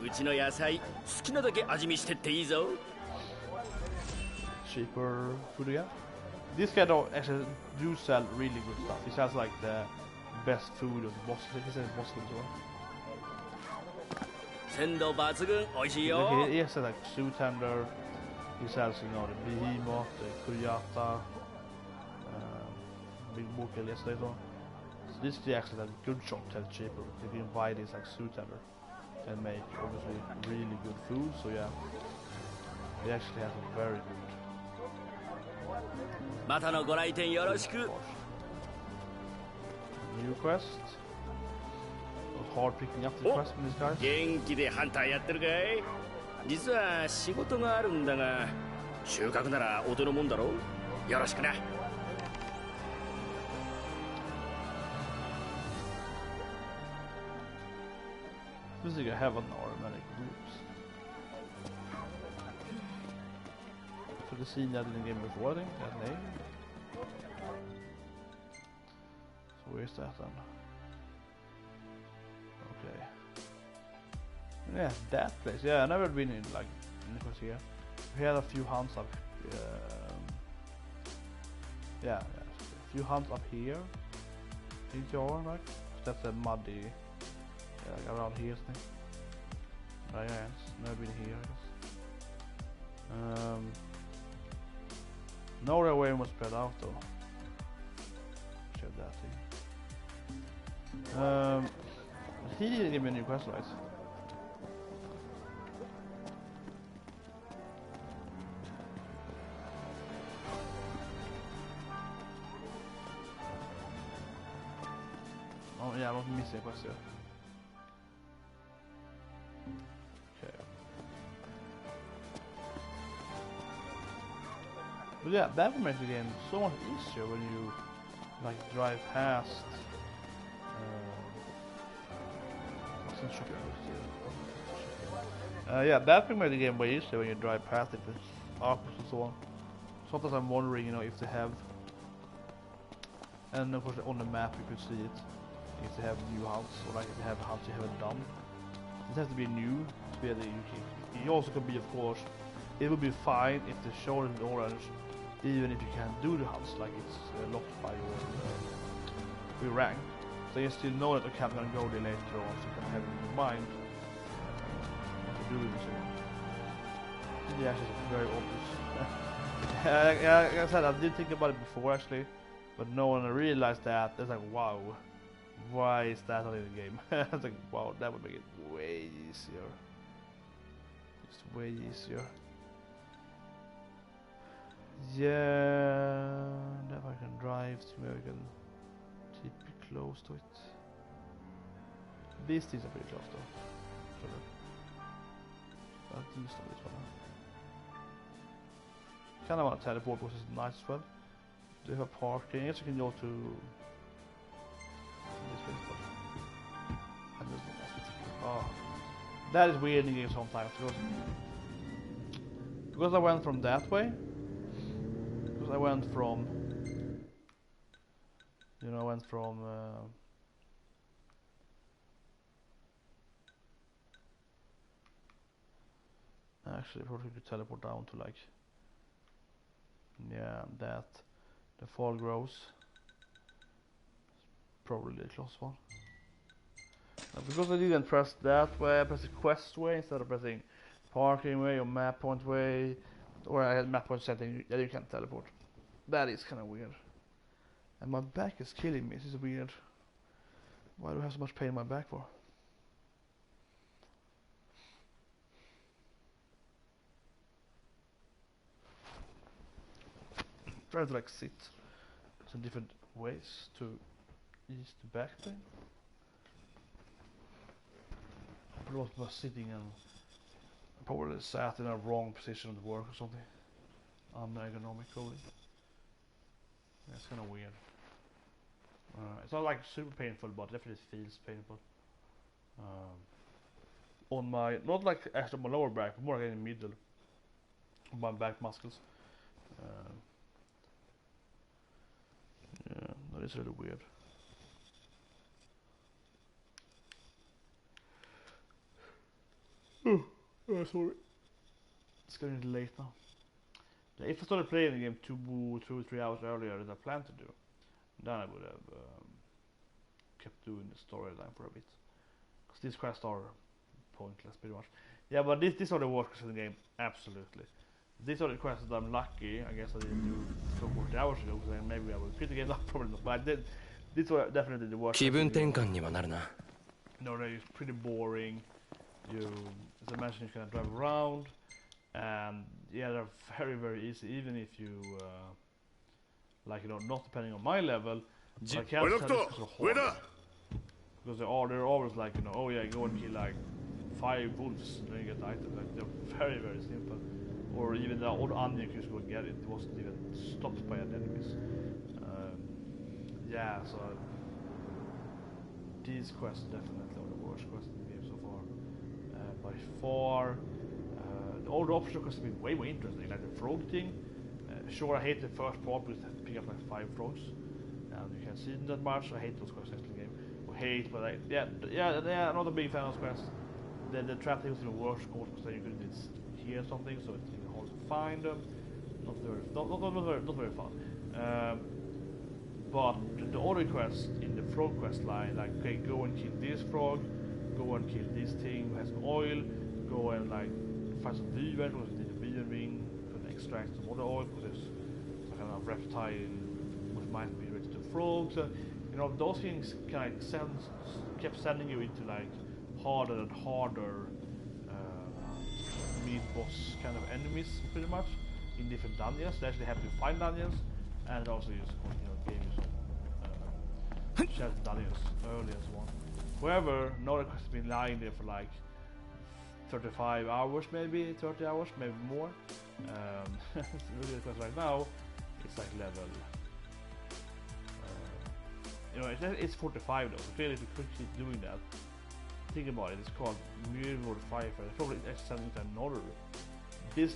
うちの野菜好きなだけ味見してっていいぞ。 Cheaper food again. This guy though actually do sell really good stuff. He sells like the best food of the boss. He sells boss food as well. 鮮度抜群、美味しいよ。 He sells like suit tender. He sells, you know, the behemoth, the kuriata, big bull yesterday. So this is actually a good shop to have cheaper. If you can buy this like suit tender and make obviously really good food. So yeah, he actually has a very good. またのご来店よろしく。New quest. It was hard picking up the quest from these guys. 元気でハンターやってるかい？実は仕事があるんだが、収穫ならお手のもんだろ？よろしくな。This is like a heaven or many groups. For the scene that in the game before, I think that name. So where's that then? Okay. Yeah, that place. Yeah, I've never been in like in here. We had a few hunts up. Yeah, a few hunts up here. In Jar, like that's a muddy. Yeah, like around here, thing. Right, yeah, it's never been here, I guess. No real way was spread out though. Check that thing. He didn't give me a new quest, right? Oh yeah, I was missing a quest here. But yeah, that would make the game so much easier when you like drive past. Yeah, that would make the game way easier when you drive past it with aquas and so on. Sometimes I'm wondering, you know, if they have, and of course on the map you could see it, if they have new hunts or like if they have hunts you haven't done. It has to be new to be able to. It also could be, of course, it would be fine if they show it in orange. Even if you can't do the hunts, like it's locked by your rank. So you still know that the cap gonna go there later on, so you can have it in your mind what to do and so on. Yeah, it's very obvious. Like I said, I did think about it before actually, but no one realized that. It's like, wow, why is that not in the game? I was like, wow, that would make it way easier. Just way easier. Yeah, if I can drive to where we can keep close to it. These things are pretty close though. At least on this one. Kinda want to teleport because it's nice as well. Do you have parking? I guess you can go to this way. And this one. Oh, that is weird in games sometimes because I went from that way. I went from, you know, actually probably could teleport down to like, yeah, that, the fall grows, probably the close one. Because I didn't press that way, I pressed the quest way instead of pressing parking way or map point way, or I had map point setting that you can't teleport. That is kind of weird. And my back is killing me. This is weird. Why do I have so much pain in my back for? Try to like sit some different ways to ease the back pain. I was sitting and probably sat in a wrong position at work or something. Unergonomic probably. It's kind of weird. It's not like super painful, but definitely feels painful. On my, not like actually my lower back, but more like in the middle of my back muscles. Yeah, that is really weird. Oh, sorry. It's getting late now. If I started playing the game 2 or 3 hours earlier as I planned to do, then I would have kept doing the storyline for a bit. Because these quests are pointless pretty much. Yeah, but these are the worst quests in the game, absolutely. These are the quests that I'm lucky, I guess I didn't do 40 hours ago, because then maybe I would quit the game, probably not, but I did. These were definitely the worst. 気分転換にはなるな。 No, they're pretty boring. You, as I mentioned, you can drive around. And yeah, they're very easy, even if you like, you know, not depending on my level. But I can't tell it's so hard. Because they're always like, you know, oh yeah, go and kill like 5 wolves and then you get the item. Like they're very, very simple. Or even the old onion, you just go and get it. It wasn't even stopped by any enemies. Yeah, so these quests definitely are the worst quests in the game so far. By far. The older optional quests have been way more interesting, like the frog thing. Sure, I hate the first part because I pick up like 5 frogs. And you can't see them that much. I hate those quests in the game. But like, yeah, I'm not a big fan of those quests. The trap thing was even worse, of course, because then you couldn't hear something, so it's even hard to find them. Not very fun. But the other quests in the frog quest line, like, okay, go and kill this frog, go and kill this thing who has some oil, go and like find some beaver, because you need a beaver ring, and extract some other oil, because there's some kind of reptile which might be related to frogs. You know, those things kind of kept sending you into like harder and harder meat boss kind of enemies, pretty much, in different dungeons. They actually have to find dungeons, and also just, you know, gave you some shared dungeons early and so on. However, Nordic has been lying there for like 35 hours, maybe 30 hours, maybe more. Really, because right now it's like level. You know, it's 45 though. So clearly, if you could keep doing that, think about it. It's called Myrmonden Firefighter. It's probably extending to another. This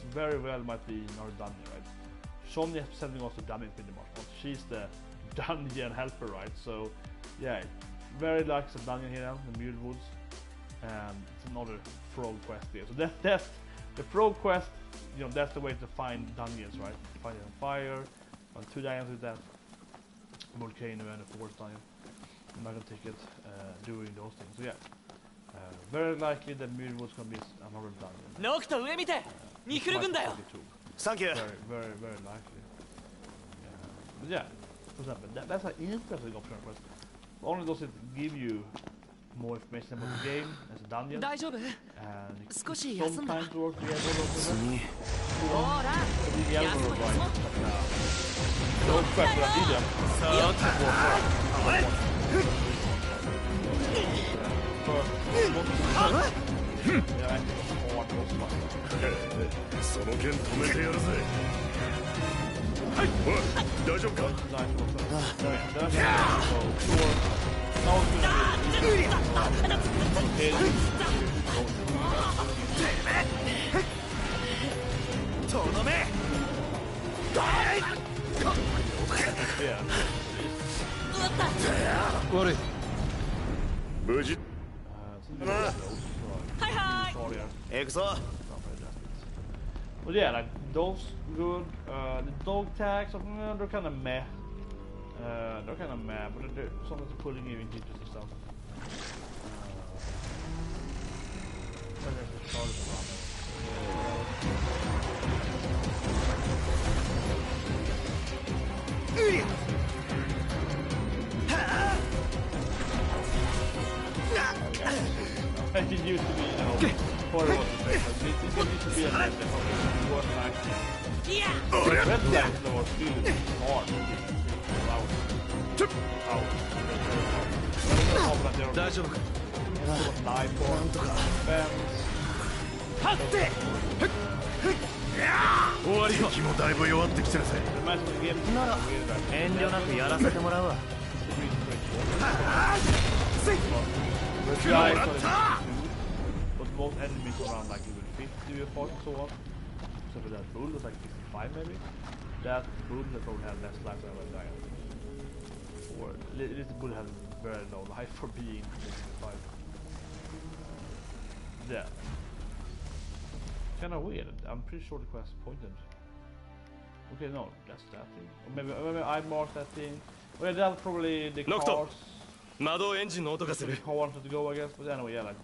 very well might be another dungeon, right? Sonya is sending us to dungeon pretty much. But she's the dungeon helper, right? So yeah, very likes a dungeon here now, the Myrmonden Woods, and it's another frog quest here. So that's the frog quest. You know, that's the way to find dungeons, right? Find it on fire. On 2 dungeons with that. Volcano and a 4th dungeon. I'm not gonna take it doing those things. So yeah, very likely that Myrmonden gonna be another dungeon. Thank you. Very likely. But yeah, for example, that's an interesting option quest. Only does it give you more information about the game as a dungeon, and sometimes work the other those quests that need them. Well, yeah, like those good. The dog tags, they're kind of meh. But they're sometimes pulling you into interesting stuff. It used to be, you know, horrible to say, but it used to be a net that was worth maxing. Red flags that was really hard to get out. There's live for fans. But most enemies around like level 50 or 40 so on. So for that bull was like 55 maybe. That bull that probably had less life than a giant. Or this bull has very low life for being 55. Yeah. Kinda weird. I'm pretty sure the quest pointed. Okay, no, that's that thing. Or maybe I marked that thing. Well, that's probably the cars. The car wanted to go, I guess, but anyway, yeah, like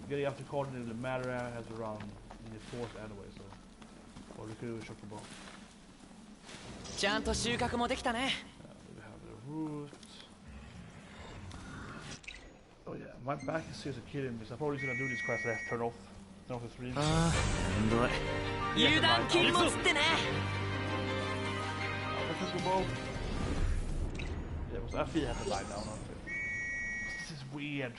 getting after car didn't really matter, has around the 4th anyway, so or we could shoot the ball. Yeah, we have the route. Oh yeah, my back is seriously killing me, so I'm probably gonna do this quest. I have to turn off the stream. Yeah, I feel I have to lie down on it. This is weird,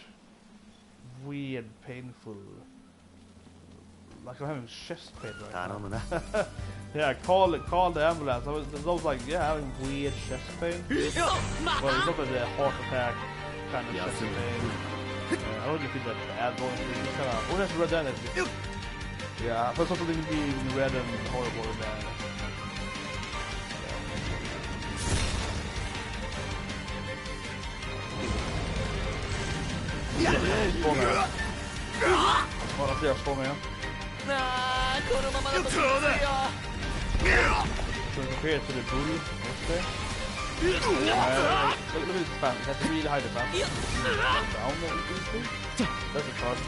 painful. Like I'm having chest pain right now. Yeah, call the ambulance. I was like, yeah, having weird chest pain. Well, it's not like a heart attack kind of chest pain. I don't really feel that bad going through this kind of. Oh, that's red and yeah, but something being red and horrible and bad. Yeah, he's full man. Well, I see us full man. So compared to the booty, okay? Look at this defense, that's really high defense. Down easily. That's a charge.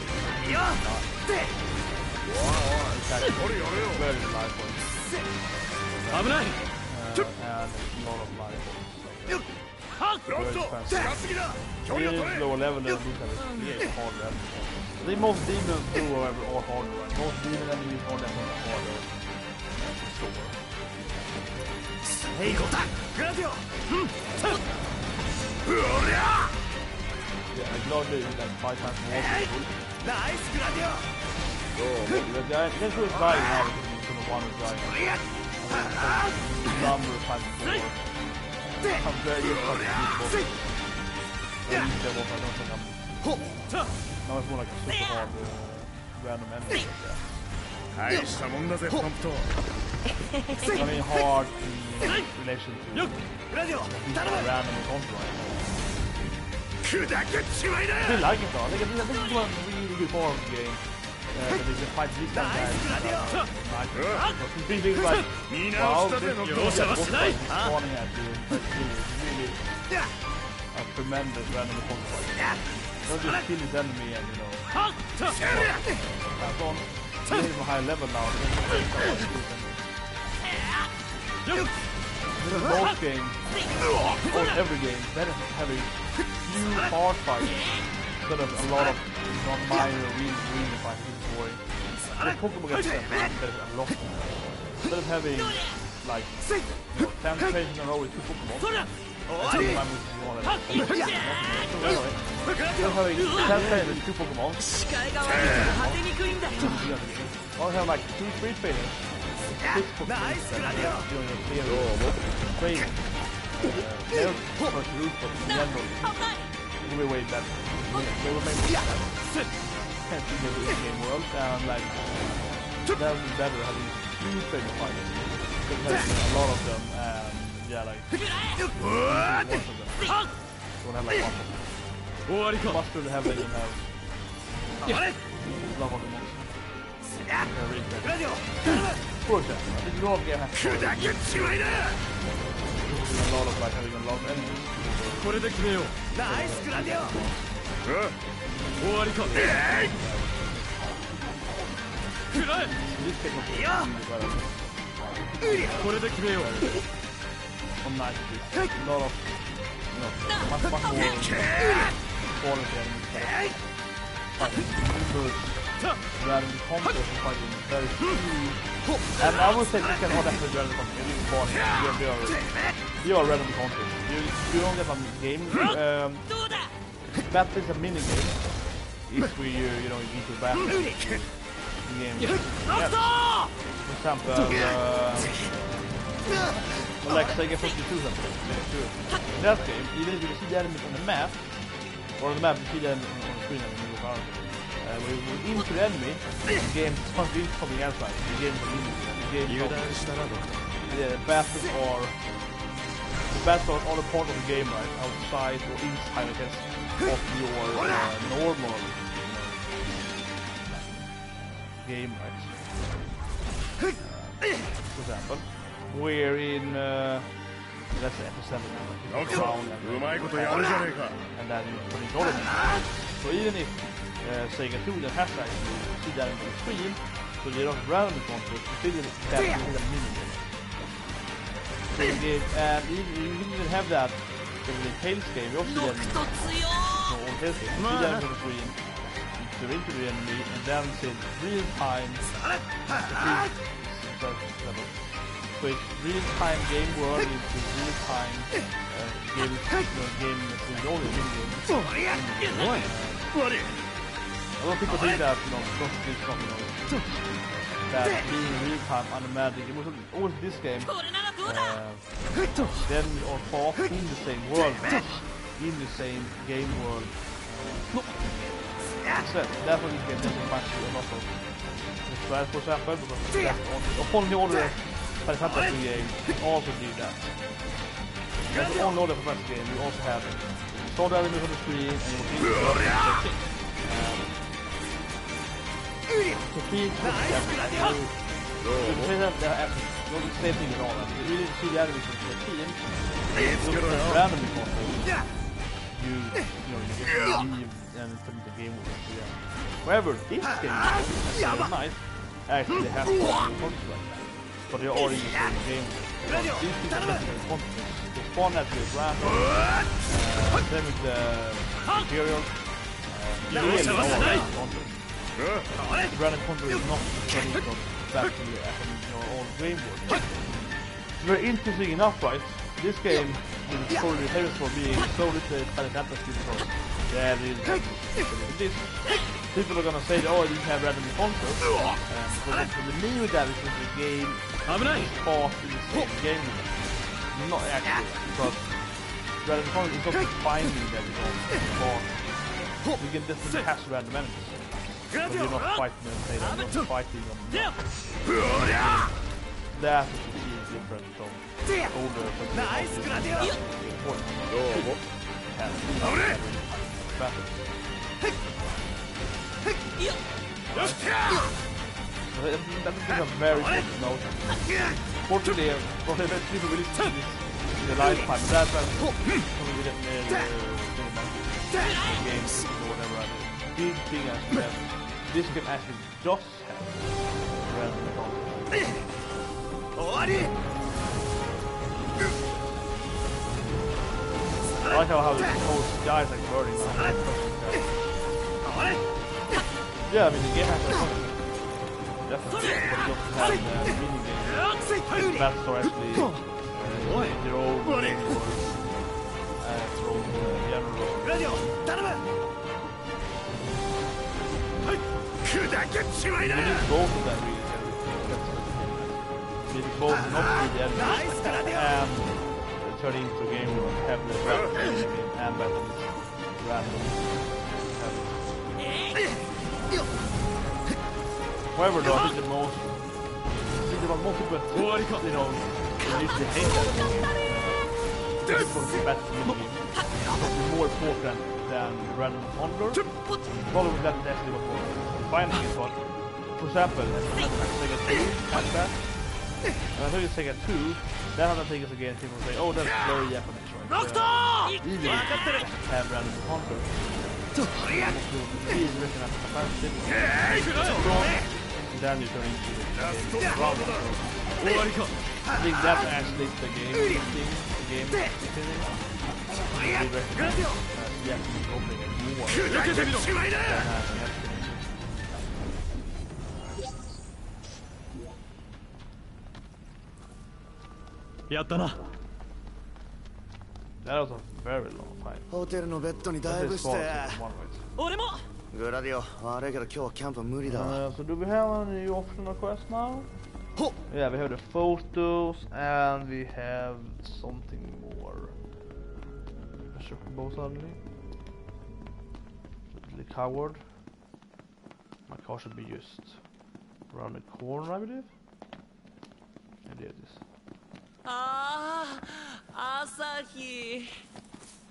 Wow, very life points. And a lot of life points. Very lower level than Blue Color. Yeah, hard level. I think most demons do, however, are harder. Right? Most demon enemies are definitely harder. Sure. Hey, go back! Yeah, I'm glad that you like 5 times more people. Nice, Gladio! The guy, guess who's dying now because he's gonna want to die. Number of times more. I'm very used to people. Now it's more like a super hard random enemy. I mean hard in relation to random encounter. I still like it though. I think it's a really good part of the game. But they just fight these guys. Some big things like, wow, this is spawning at you. It's really a tremendous random encounter. Don't just kill his enemy and, you know, pass on. He's a high level now. This is most games, or every game, better having few hard fights instead of a lot of non-minor, really fights. It's boring. The Pokemon gets that there's a lot. Instead of having like 10 pages in a row with 2 Pokemon. Instead of having 10 pages with 2 Pokemon. Or have like 2 free trainers. 6 Pokemon training. They're first root, but in general, it will be way better. They will make it can't see the game world, and like, that would be better having 2 trainer fighters. Because there's a lot of them, and yeah, like, one of them. You won't have like 1 Pokemon. Must really have that you have love of the monster. For example, I think a lot of game has a lot of like having a lot of enemies. Nice, Gladio! This game is nice. A lot of, you know, much more quality enemies. Rather than combat and fighting very few. And I would say you can all definitely random content. You are random content. You don't get some game. Battle is a mini game. If we you know you need to battle the game. Yes. For example, like Sega 52 something. In that game, even if you see the enemies on the map, or on the map you see them on the screen and you go around. When you into the enemy, the game is something else like the game is a mini game. The battles are all the part of the game, right? Outside or inside, I guess, of your normal game, right? For example, we're in let's say episode 7 and then you control it. So even if Sega 2 that has actually see that into the screen, so you don't random control, you still get that in a minigame. So and you even have that in the Tales game, you also get on Tales game, you see that into the screen, you into the enemy, and then see real time switch real-time game world into real-time game machine only mini-game. A lot of people think that, because it's not, that being real-time animatic, it was always this game, then or fought in the same world, in the same game world. So that's what this game doesn't match a lot of Israel, for example, because that's only order Final Fantasy game also do that. That's the only order for Fantasy game, you also have saw the enemies on the screen and you think the same thing. So please, you say that they are actually the same thing at all. You really see the enemies in the team, you look at randomly content, you leave and put in the game with it. However, this game is really nice. Actually has content like that. But they're already in the same game. These people are making content. The spawn at the random, same with the materials. Really all content. Random content is not turning from back to your own game world. Very interesting enough, right? This game is totally famous for being so little Final Fantasy because yeah, this. People are gonna say, oh, you have random content. But the meaning with that is that the game is part in the same game. Not actually, because random content is not finding that it's all part. You can definitely catch random enemies. But you're not fighting them, say that you're not fighting them. That is really different from older that is a very important note. Fortunately, people will see this in the lifetime. That's why we get games or whatever. Big thing as well. This game actually does have random content. I like how the whole sky is like burning now. Yeah, I mean the game has a content. Definitely, but you also have the mini game. Battles are actually their own game world. Their own general. You need both of them really. You need both not be the enemy and turn into a game where you have the random game and battles random. However, though, I think the most people, usually hate that game. People who battle the game is more important than random encounter. Probably that is actually what was finding it, but for example, Sega 2 has that. And I think it's Sega 2, that other thing is again, people say, oh, that's very Japanese, right? Even have random encounter. Then you turn into the problem. I think that's actually the game finish. We recognize Japanese opening and more than that was a very long fight. ホテルのベッドにダイブして。俺も。グラディオ、悪いけど今日はキャンプ無理だ。So do we have any optional quests now? Yeah, we have the photos and we have something more. Bow suddenly. The coward. My car should be just around the corner, I believe. And there it is. ああ、朝日。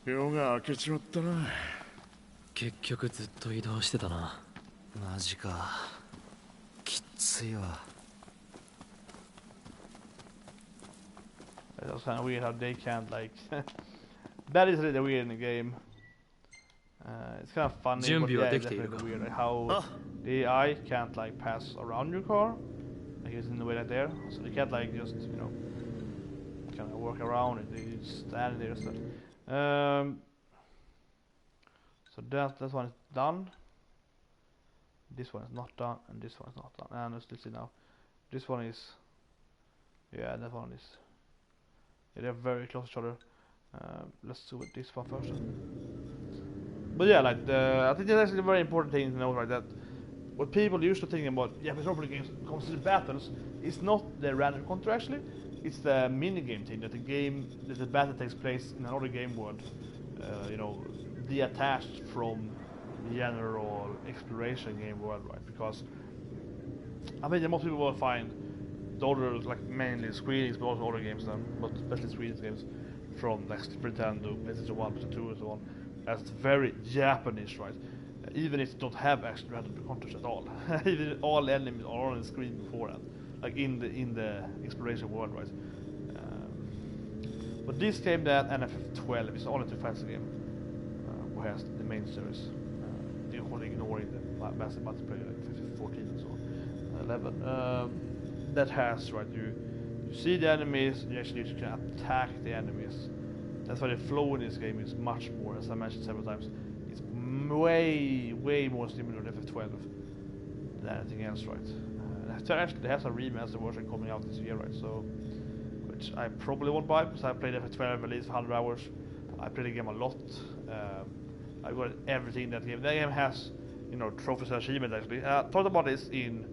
夜が明けちまったな。結局ずっと移動してたな。マジか。きついわ。That's kind of weird how they can't like. That is really weird in the game. It's kind of funny, but yeah, it's definitely weird like how the AI can't like pass around your car, like it's in the way like there, so they can't like just kind of work around it. They just stand there instead. So that one is done. This one is not done, and this one is not done. And let's see now. This one is Yeah, that one is. Yeah, they're very close to each other. Let's do with this one first. But yeah, like I think that's actually a very important thing to know, right? That what people used to think about Japanese role playing games comes to the battles, it's not the random counter actually. It's the mini game thing that the battle takes place in another game world. You know, detached from the general exploration game world, right? Because I think most people will find the other, like mainly Swedish, but also other games then, but especially Swedish games from like Super Nintendo, PlayStation 1, PlayStation 2, and so on. That's very Japanese, right? Even if it don't have actually random encounters at all. Even all enemies are on the screen beforehand, like in the exploration world, right? But this game, that NFF12, is only 2 fantasy game, who has the main series. They're ignoring the massive multiplayer like 15, 14 and so on, 11. That has, right, you see the enemies, you actually can attack the enemies. That's why the flow in this game is much more, as I mentioned several times, it's way more similar to FF12 than anything else, right? Actually, they have a remaster version coming out this year, right? So, which I probably won't buy because I played FF12 at least 100 hours. I played the game a lot. I got everything in that game. That game has, you know, trophies and achievements actually. Talked about this in,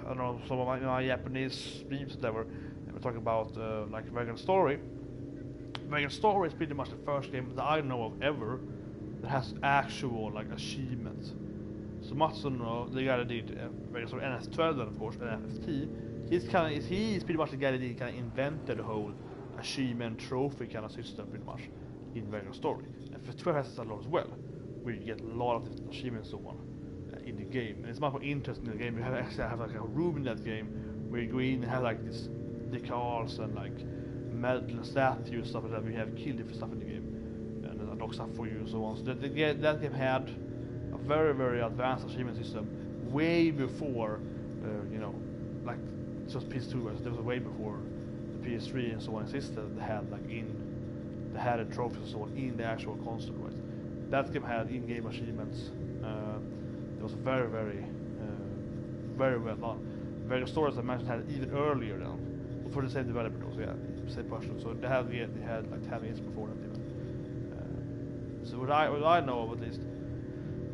I don't know, some of my Japanese streams that were talking about like American Story. American Story is pretty much the first game that I know of ever that has actual like achievements. So Matsuno, the guy that did American Story NF12 then of course, and NFT, he's pretty much the guy that kind of invented the whole achievement trophy kind of system pretty much in American Story. And FF12 has a lot as well, where you get a lot of different achievements and so on in the game. And it's much more interesting in the game. You actually have like a room in that game where you go in and have like this decals and like metal statues, stuff like that. We have killed different stuff in the game and unlock stuff for you and so on. So that game had a very advanced achievement system way before you know, like just PS2, right? So there was way before the PS3 and so on existed. They had like they had a trophies and so on in the actual console, right? That game had in-game achievements. It was very well done. Very Stories I mentioned had it even earlier than, for the same developer though, so yeah, same person. So they had like 10 years before that even. So what I know of at least,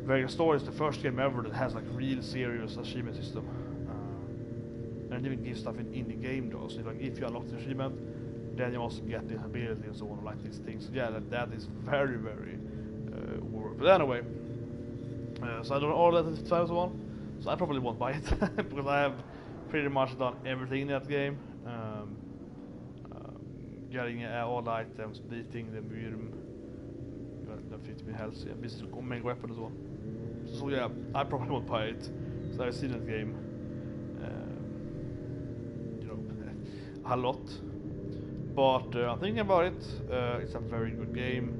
Very Stories is the first game ever that has like real serious achievement system. And it even gives stuff in the game though. So like if you unlock the achievement, then you also get the ability and so on, like these things. So yeah, that is very worth. But anyway, so I don't know all that is 12 on, so I probably won't buy it because I have pretty much done everything in that game. Getting all the items, beating the Myrm, the 50 health, yeah, business main weapon as well. So yeah, I probably won't buy it. So I've seen that game, you know, a lot. But I'm thinking about it. It's a very good game.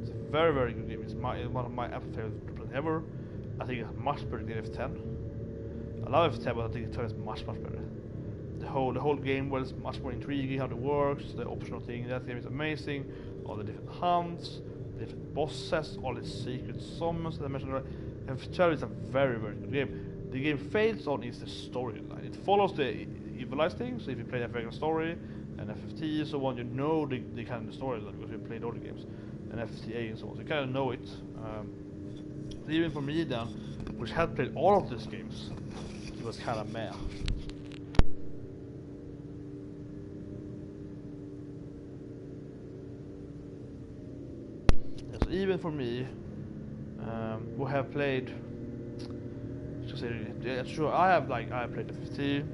It's a very good game. It's one of my absolute favorite ever. I think it's much better than F10. I love F10, but I think F10 is much better. The whole game was much more intriguing, how it works, the optional thing. That game is amazing. All the different hunts, different bosses, all the secret summons that I mentioned. F12 is a very good game. The game fails on is the storyline. It follows the Evilized thing. So if you play the American Story and FFT and so on, you know the kind of the storyline because you played all the games and FFTA and so on. So you kind of know it. Even for me then, which had played all of these games, it was kind of meh. So even for me, who have played, sure, I played FFT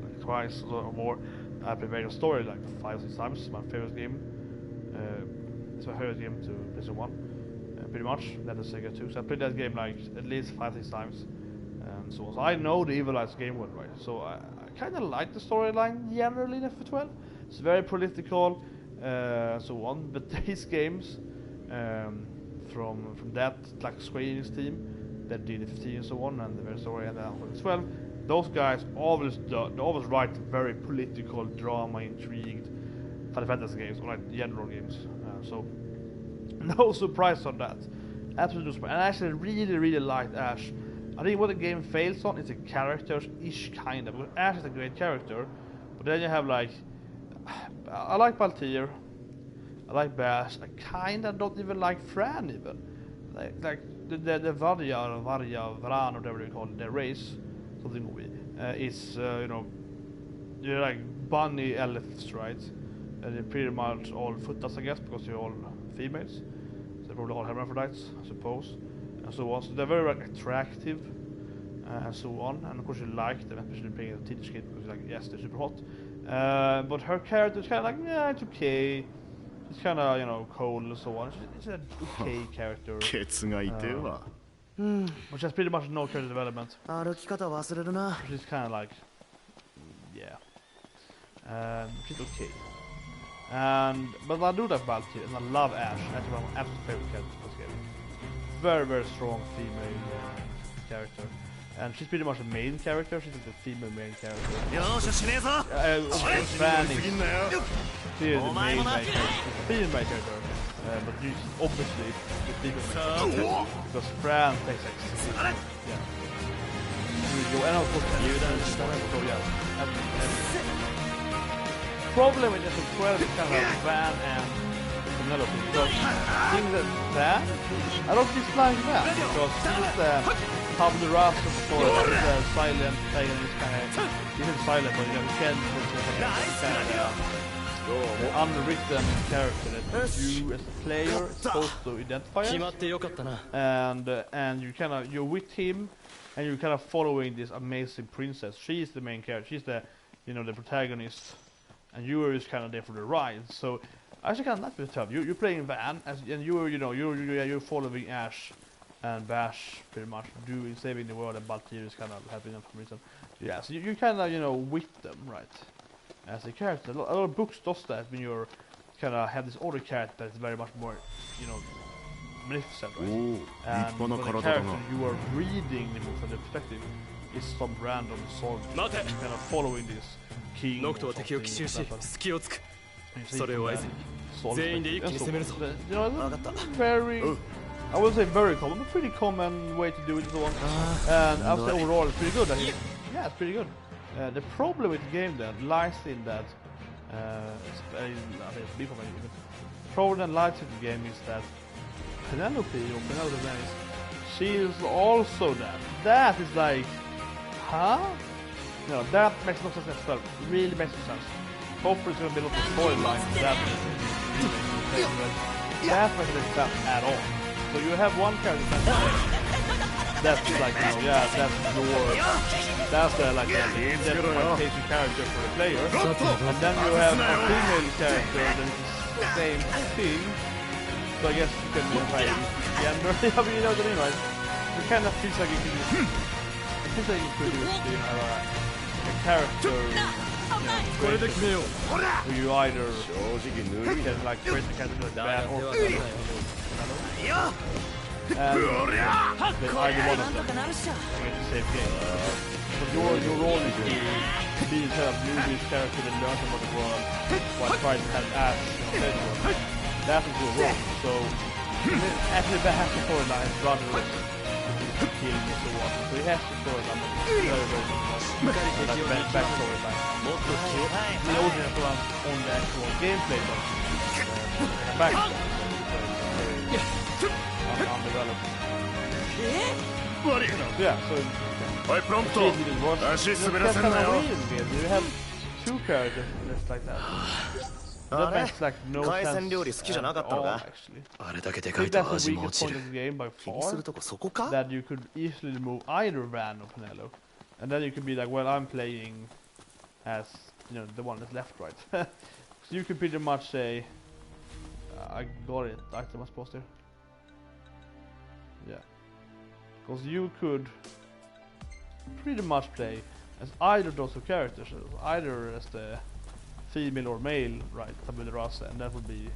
like twice or more. I played American Story like 5 or 6 times. It's my favorite game. It's my favorite game to PlayStation 1. Pretty much, that is Sega 2. So I played that game like at least 5-6 times. So I know the Evilized game world, right? So I kind of like the storyline generally in FF12. It's very political, so on. But these games from that like Swedish team that did FF and so on, and the very story and then FF12, those guys always write very political, drama, intrigued Final Fantasy games or like general games. So no surprise on that. Absolutely no surprise. And I actually really liked Ash. I think what the game fails on is the characters-ish kind of. Because Ash is a great character, But then you have like, I like Baltir, I like Bash, I kinda don't even like Fran even. Like the Varja, Vran, whatever you call it, the race, something is, you know, you're like bunny elves, right? And they're pretty much all footas, I guess, because you're all females. So they're probably all hermaphrodites, I suppose. And so on. So they're very like, attractive, and so on. And of course you like them, especially playing a teenage kid, because you're like, yes, they're super hot. But her character is kind of like, yeah, it's okay. It's kind of, you know, cold and so on. It's an okay character. Which has pretty much no character development. She's kind of like, yeah. She's okay. But I do like Baltir, and I love Ash. Ash is one of my absolute favorite characters in this game. Very, very strong female character. And she's pretty much a main character. She's like the female main character. Fran is the main character. Female main character. But she's obviously the female main character. Because Fran takes like... Yeah. And of course, so yeah. Problem with SF12 is kind of Van and Penelope, because in the Van, I don't dislike Van, because he's the Pablo Razo before, he's a silent player, he's isn't silent, but you know, he can, the unwritten character that you as a player are supposed to identify as, and you're with him, and you're kind of following this amazing princess. She's the main character, she's the, you know, the protagonist. And you were just kind of there for the ride, so I actually kind of like the tough. You're playing Van, and you're following Ash and Bash pretty much, doing saving the world, and Baltir is kind of helping them for reason. Yeah, so you kind of, you know, with them, right, as a character. A lot of books does that when you're kind of have this other character that's very much more, you know, magnificent, right? And the character you are reading the book from the perspective is some random song, kind of following this. Noct は敵を奇襲し、隙をつく。それを合図に全員で一気に攻めるぞ。Very, I would say very common, but pretty common way to do it. And I would say overall it's pretty good. Yeah, it's pretty good. The problem with the game then lies in that, I mean, before my game, the problem that lies in the game is that Penelope she is also that. That is like, huh? No, that makes no sense as well. It really makes no sense. Hopefully it's going to be a little storyline that makes no sense at all. So you have one character that's like, you know, yeah, that's the like the identification character for the player. And then you have a female character that is the same thing. So I guess you can identify gender. I mean, you know what I mean, right? It kind of feels like you can use a character, where you either can like create a character like Van or and either one of them in the same game. But your role is to be kind of new this character and learn about the world while trying to have Ash, you know, that is your role. So actually that has the storyline rather than killing and so on. So he has the storyline very, very like backstory line. The audience on the actual gameplay, but backstory undeveloped. Yeah, so you have two characters just like that. That makes like no sense at all, actually. I think that's the weakest point of the game by far, that you could easily remove either Van or Penelope. And then you could be like, well, I'm playing as, you know, the one that's left, right? So you could pretty much say, I got it, item was supposed to. Yeah. Because you could pretty much play as either of those two characters, either as the female or male, right, Tabula Rasa, and that would be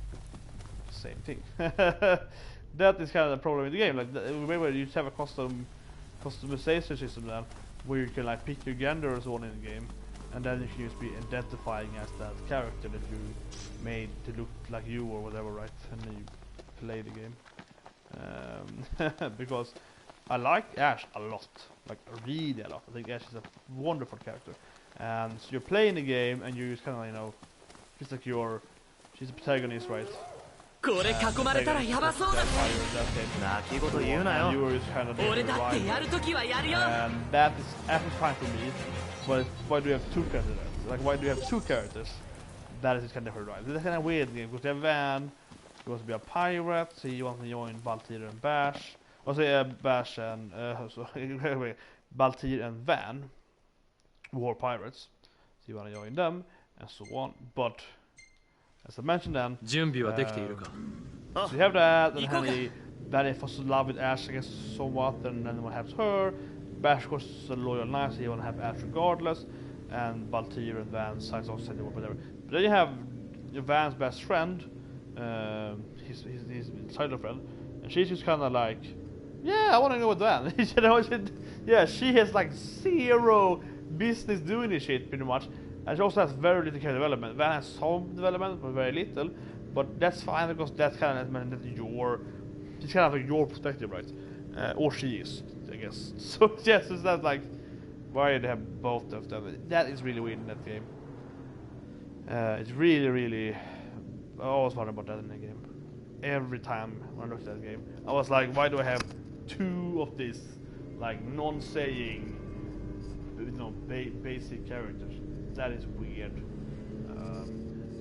the same thing. That is kind of the problem with the game, like where you have a customization system then, where you can like pick your gender or so on in the game, and then you can just be identifying as that character that you made to look like you or whatever, right, and then you play the game. Because I like Ash a lot, like really a lot. I think Ash is a wonderful character. And so you're playing the game, and you're just kind of, you know, just like she's the protagonist, right? これ囲まれたらヤバそうだぜ。泣き言言うなよ。 You were just kind of 俺だってやるときはやるよ。 and that is actually fine for me. But why do you have two characters? Like, why do you have two characters? That is kind of different, right? It's kind of weird game because you have Van, he wants to be a pirate, so he wants to join Baltir and Bash. Or say Bash and Baltir and Van, war pirates. So you want to join them and so on. But as I mentioned then, 準備はできているか so you have that, and then Van falls in love with Ash, I guess, somewhat, and then one has her. Bash, of course, is a loyal knight, so you want to have Ash regardless. And Baltir and Van signs off, or whatever. But then you have Van's best friend, his title friend, and she's just kind of like, yeah, I want to go with Van. Yeah, she has like zero business doing this shit, pretty much. And she also has very little character development. Van has some development, but very little. But that's fine because that's kind of she's kind of like your perspective, right? Or she is, I guess. So yes, it's not like, why do they have both of them? That is really weird in that game. It's really, really. I always wonder about that in the game. Every time when I looked at that game, I was like, why do I have two of these, like, non-saying, you know, basic characters? That is weird.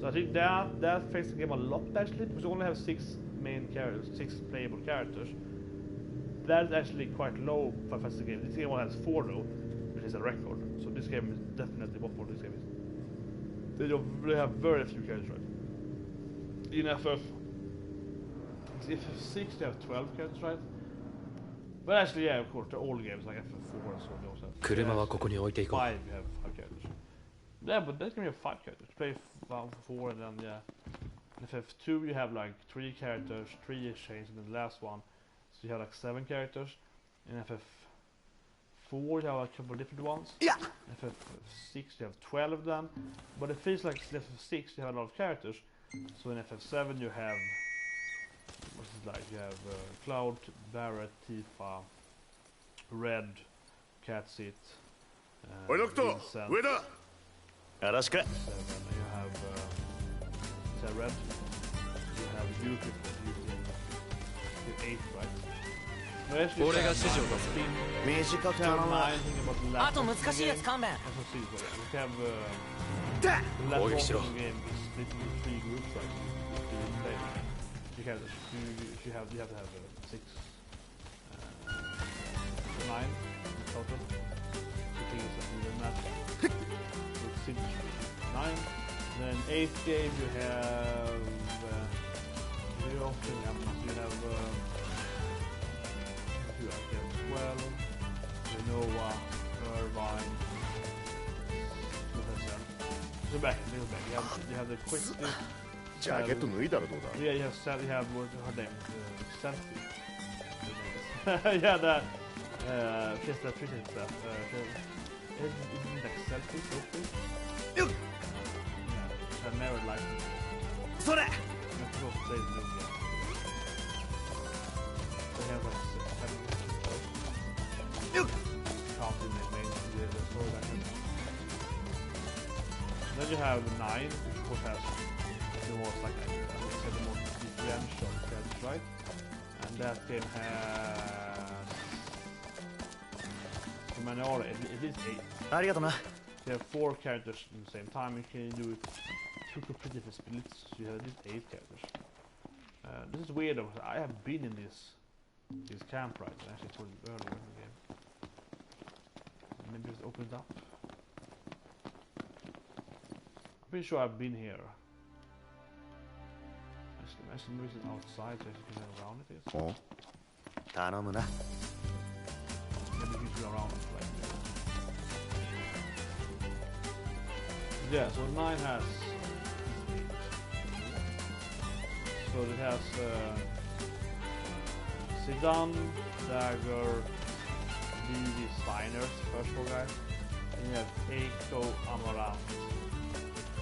So I think that makes the game a lot actually, because you only have 6 main characters, 6 playable characters. That is actually quite low for a fantasy game. This game only has 4 though, which is a record. So this game is definitely what for this game is. They have very few characters, right? In FF6 they have 12 characters, right? But actually, yeah, of course, the old games like FF4 and so on, they also have 車はここに置いていこう 5 you have 5 characters. Yeah, but that game you have 5 characters. Play 4 and then yeah. In FF2 you have like 3 characters, 3 exchanges, and then the last one. So you have like 7 characters. In FF4 you have a couple of different ones. Yeah. In FF6 you have 12 of them. But it feels like in FF6 you have a lot of characters. So in FF7 you have, what's it like? You have Cloud, Barrett, Tifa, Red, Catsit, Vincent. You have Red. You have Yuki for using 8, right? No, actually, 俺が指示を出す 短く頼む。 あと難しいやつ勘弁。 You have the last one of the game is split into 3 groups, right? You have to have 6, 9 in total. The thing is that you don't match. So it's 9. Then 8th game you have you have 12, Renova, Irvine. Go back. You have the quick. ジャケット脱いだらどうだ Yeah, you have what her name? Selfie. Yeah, that. Just that treating stuff. Isn't like selfie, Sophie? Yeah, I never liked it. それ I'm not supposed to say the name yet. They have like 7 counting the main story back in. Then you have 9, which of course has the most like I would say the most differential characters, right? And that game has how many are there? It is 8. ありがとな。 You have 4 characters at the same time. You can do 2 completely different splits. So you have these 8 characters. This is weird though. I have been in this camp, right? I actually told you earlier in the game. Maybe just open it up. I'm pretty sure I've been here. Actually, maybe it's outside so you can get around it. お頼むな。 Maybe you can go around it like yeah, so 9 has so it has Zidane, Dagger, Vivi, Steiners, first 4 guys. And you have Eiko, Amaranth,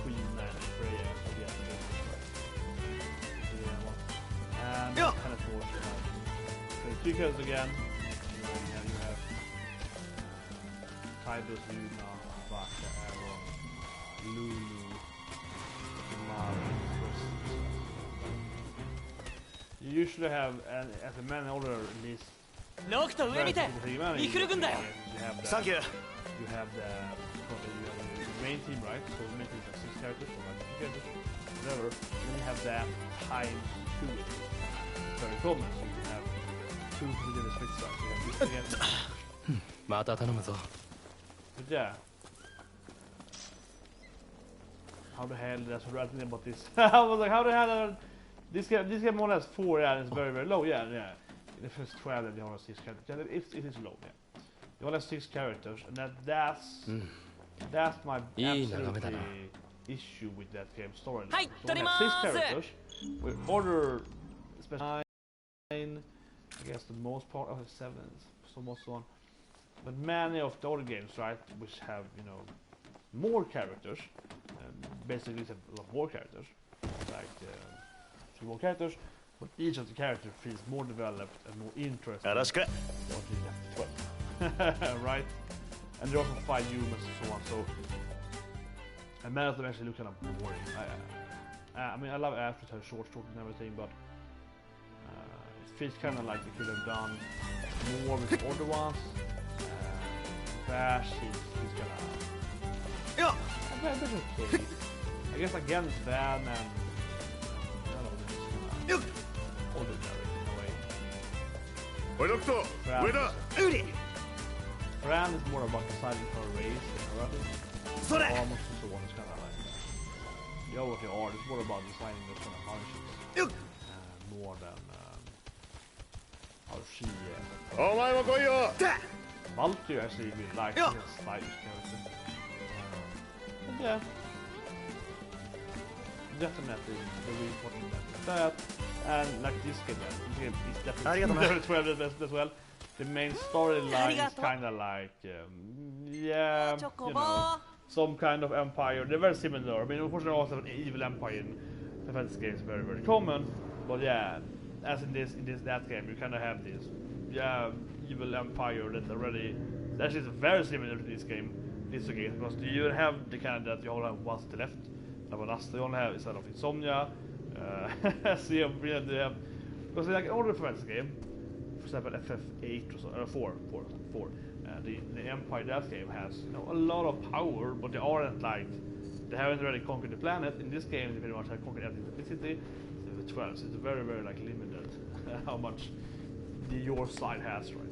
Queen, and Freya. So yeah, and Yeah. kind of force you have 2 kills again. You have Tidus, Yuna, Vaka, Arrow. You usually have, as a man order, at least. ロクと上見てリクル軍だよ Thank you. You have the main team, right? So the main team has 6 characters, or like 2 characters, whatever. Then you have that times 2 with very common, so you can have 2 within the split size. You have this again. また頼むぞ But yeah. How the hell did I write about this? I was like, how the hell this game more or less 4, yeah, it's very, very low, yeah. In the first 12 you only have 6 characters. Yeah, it is low, yeah. You only have 6 characters, and that's my absolute issue with that game story. Hi, so only have 6 characters with order special 9, I guess the most part of 7, so most on. But many of the other games, right, which have, you know, more characters, basically it's a lot more characters, like 3 more characters, but each of the characters feels more developed and more interesting. Right? And they also fight humans and so on, so and many of them actually look kind of boring. I mean, I love After her short and everything, but it feels kind of like they could have done more with the older ones. Bash, he's kind of okay. I guess against Van and I don't know, just ordinary in a way. Fran is more about deciding for a race and running. Almost the one is kind of like you know what they are. It's more about designing the kind of functions more than how she. Multi actually really like his stylish character. But yeah, definitely very important that. And like this game is definitely 12 as well. The main storyline is kind of like, yeah, you know, some kind of empire. They're very similar. I mean, unfortunately, also an evil empire in the fantasy games is very, very common. But yeah, as in that game, you kind of have this, evil empire that already actually is very similar to this game. Because you have the kind that you only have one to the left. You only have instead of Insomnia. So you have because like an older fantasy game, for example FF8 or so, 4. The empire that game has, you know, a lot of power, but they haven't really conquered the planet. In this game, they pretty much have conquered everything in the city. So 12, so it's very, very like limited how much your side has, right?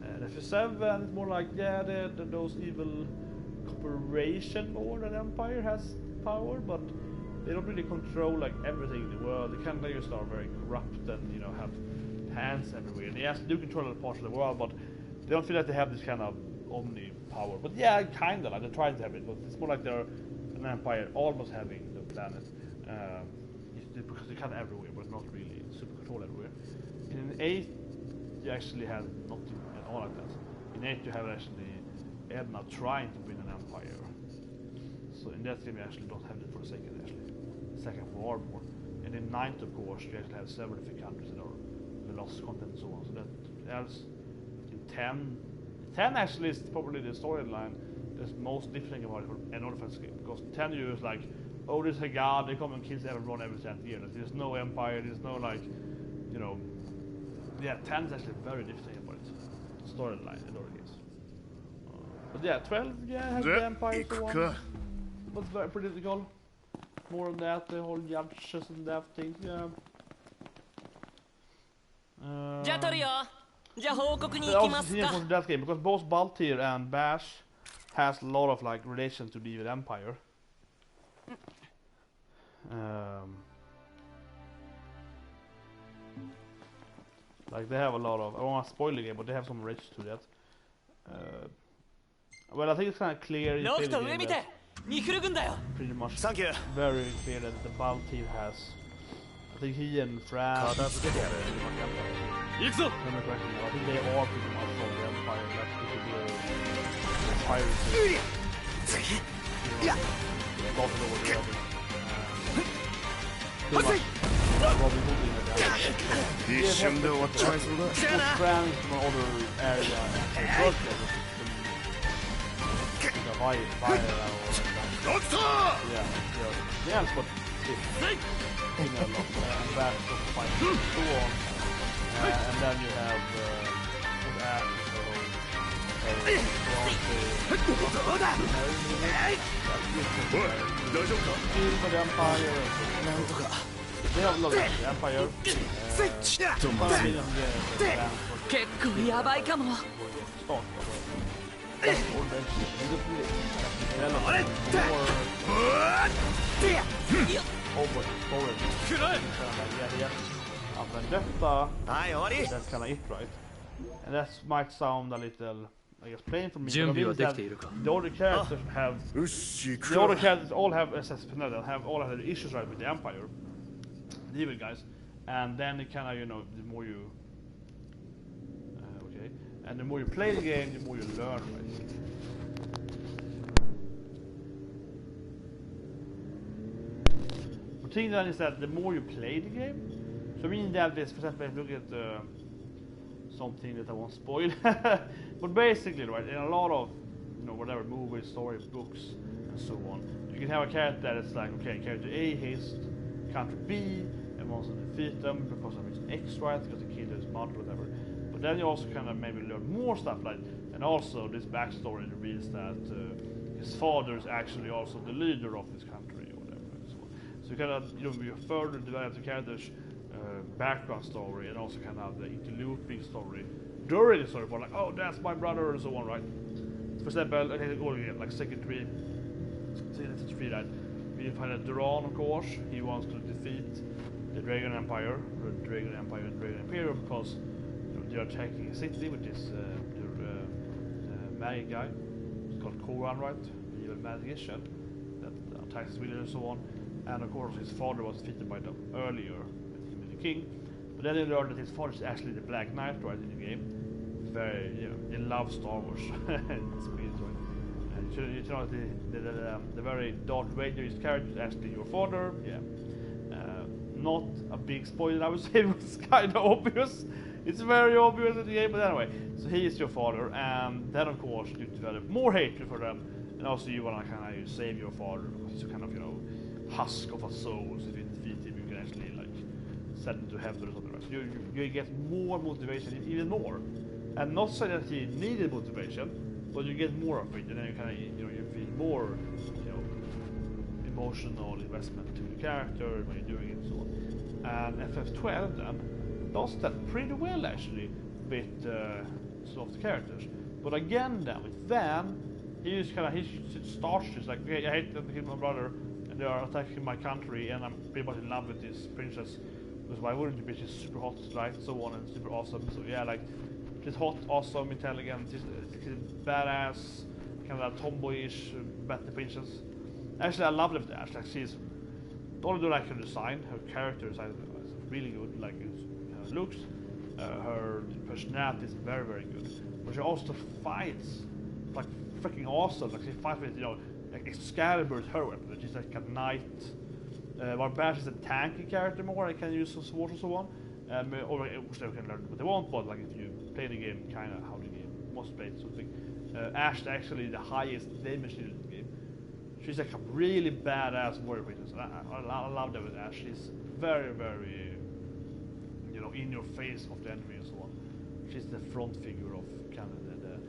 And FF7 is more like those evil corporation more than Empire has power, but they don't really control like everything in the world. They kind of just are very corrupt and, you know, have hands everywhere. They do control other parts of the world, but they don't feel like they have this kind of omni power. But yeah, kind of like they're trying to have it, but it's more like they're an empire almost having the planet because they're kind of everywhere, but not really super control everywhere. In 8, you actually have nothing at all like that. In 8, you have actually Edna trying to win an empire. So in that game, you actually don't have it for the second for Arbor. And in 9th, of course, you actually have several different countries that are the lost content and so on. So that else in 10 actually is probably the storyline that's most different about it from any other fantasy game. Because 10 you is like, oh, there's a god, they come and kill everyone every 10th year. There's no empire, there's no like, you know. Yeah, 10 is actually very different about it. Storyline in other games. But yeah, 12 has the empire and so on. But it's very political. More than that, the whole judges and that thing, yeah. That game, because both Baltir and Bash has a lot of like relation to the evil empire. Like they have a lot of, I don't want to spoil the game, but they have some relation to that. Well, I think it's kind of clear. Pretty much very clear that the Baltir has, I think he and Fran, I think they are pretty much from the empire. Like piracy. Fran from another area. Fire Yeah, but and back to fight so on. And then you have the Empire. They have looked at the Empire. 結構やばいかも。That's kind of it, right? And that might sound a little, I guess, plain for me. But the other characters have, all have their issues right with the Empire, the evil guys, and then it kind of, you know, the more you, and the more you play the game, the more you learn, right? The thing then is that the more you play the game, so I mean that this, for example, look at something that I won't spoil, but basically, right, in a lot of, you know, whatever movies, stories, books, and so on, you can have a character that's like, okay, character A hates country B and wants to defeat them because of reason X, right, because he killed his mother, whatever. But then you also kind of maybe learn more stuff, like, and also this backstory reveals that his father is actually also the leader of his country or whatever. So you kind of, you know, you further develop the character's background story and also kind of the interlooping story during the story, like, oh, that's my brother and so on, right? For example, I think all again, like Second 3, right? We find that Duran, of course, he wants to defeat the Dragon Empire, or the Dragon Empire and Dragon Imperium, because they're attacking a city with this magic guy. It's called Koran, right? The evil magician that attacks the village and so on. And of course, his father was defeated by them earlier with him and the king. But then they learned that his father is actually the Black Knight, right, in the game. It's very, you know, they love Star Wars. It's weird, right? And you know, the very Darth Vader character is actually your father. Yeah. Not a big spoiler, I would say. It's kind of obvious. It's very obvious in the game, but anyway, so he is your father, and then of course you develop more hatred for them, and also you want to kind of save your father because he's a kind of, you know, husk of a soul. So if you defeat him, you can actually like send him to heaven or something. Right? So you get more motivation, even more, and not say that he needed motivation, but you get more of it, and then you kind of, you know, you feel more, you know, emotional investment to the character when you're doing it and so on. And FF12 then does that pretty well actually with some of the characters. But again then with Van, he starts just like, okay, I hate them to kill my brother and they are attacking my country and I'm pretty much in love with this princess. Because why wouldn't you be? She's super hot, right? So on, and super awesome. So yeah, like she's hot, awesome, intelligent, she's badass, kind of tomboyish, better princess. Actually I love her there. Like she's not only do I like her design, her character is really good, like her looks, her personality is very, very good. But she also fights like freaking awesome. Like she fights with, you know, like Excalibur is her weapon. She's like a knight. While Bash is a tanky character more, I can use some swords and so on. Or they can learn what they want, but like if you play the game kind of how the game was played, something. Ash is actually the highest damage dealer in the game. She's like a really badass warrior princess. I love that with Ash. She's very, very, you know, in your face of the enemy and so on. She's the front figure of kind of the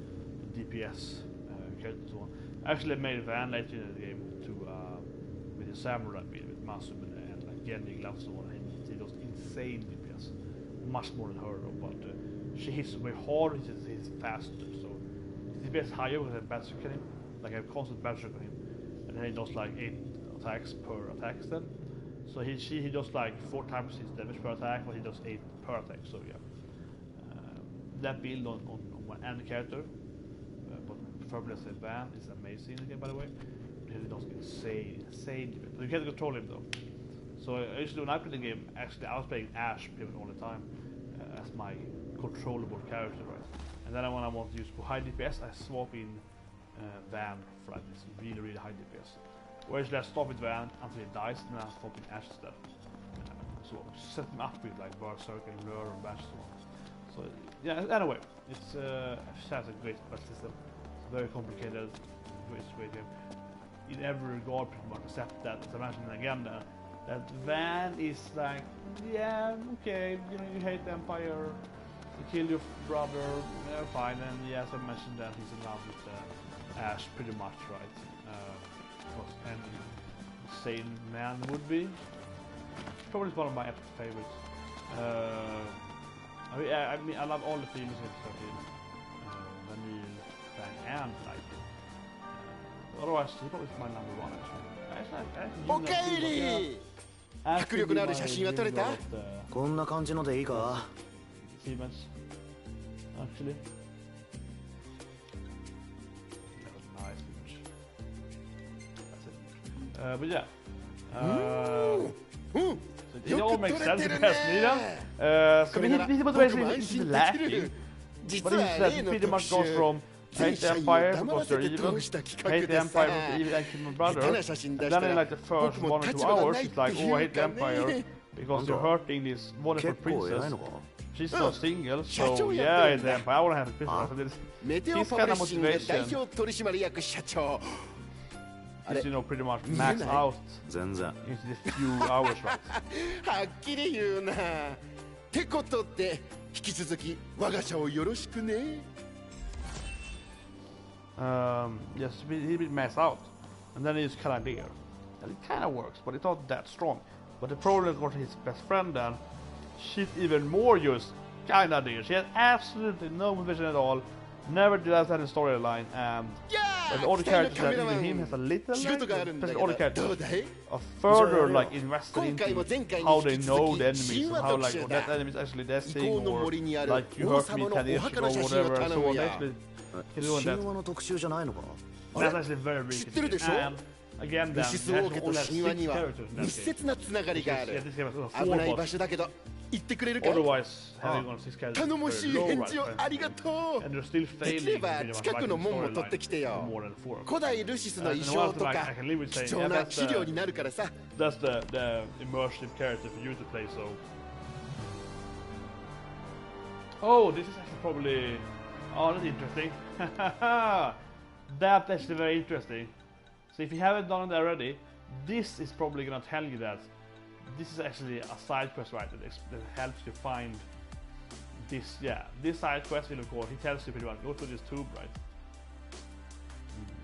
DPS character and so on. I actually made Van later in the game to with the samurai build with Masum and like Genji gloves and so on. He does insane DPS, much more than her though. But she hits way harder. He's faster, so his DPS higher with a battle on him. Like I have constant battle on him, and then he does like 8 attacks per attack then. So he does like 4 times his damage per attack, but he does 8 per attack. So yeah, that build on any character, but preferably as a Van is amazing in the game, by the way. He does insane damage. But you can't control him though. So usually when I play the game, actually I was playing Ash pretty much all the time as my controllable character, right? And then when I want to use for high DPS, I swap in Van for like this really high DPS. Or actually I stop with Van until he dies, and then I swap in Ash instead. So set him up with like Berserker and Lure and Bash so on. So yeah, anyway, it has a great battle system. It's very complicated, great game. in every regard pretty much, except that, as I mentioned again, that Van is like, yeah, okay, you know, you hate the Empire, you kill your brother, yeah, fine, and yes, I mentioned that he's in love with Ash pretty much, right? Because any sane man would be. Probably one of my epic favorites. I mean, I love all the themes in 13. Vanille, Fang, and Lightning. Otherwise, he probably is my number one actually. おかえり。迫力のある写真は撮れた？こんな感じのでいいか？ Achievements, actually. That was nice image. That's it. But yeah. So it all makes sense in Milan. So his motivation is lacking. But he said pretty much goes from hate the Empire because they're evil, hate the Empire because evil and kill my brother. And then in like the first 1 or 2 hours, it's like, oh, I hate the Empire because you're hurting this wonderful princess. She's not single, so yeah, I hate the Empire. I want to have a Christmas. His kind of motivation is, you know, pretty much max out into the few hours, right? はっきり言うな。ってことで引き続き我が社をよろしくね。Yes, he bit max out, and then he's kind of there, and it kind of works, but it's not that strong. But the problem is got his best friend, then she's even more just kind of there. She has absolutely no vision at all. Never develops any storyline, and all the characters that even him has a little, especially all the characters are further like invested into how they know the enemies, and how like that enemy is actually their thing, or like you hurt me 10 years ago, whatever, and so on. Actually, he's doing that. That's actually very big. And again, then he has only 6 characters in that game. Yeah, this game has 4 bosses. Otherwise, having on 6 characters is very low, right? And they're still failing in storyline more than 4. That's the immersive character for you to play, so... Oh, this is actually probably... Oh, that's interesting. That's actually very interesting. So if you haven't done it already, this is probably gonna tell you that this is actually a side quest, right? That helps you find this. Yeah, this side quest will, of course, he tells you pretty much go to this tube, right?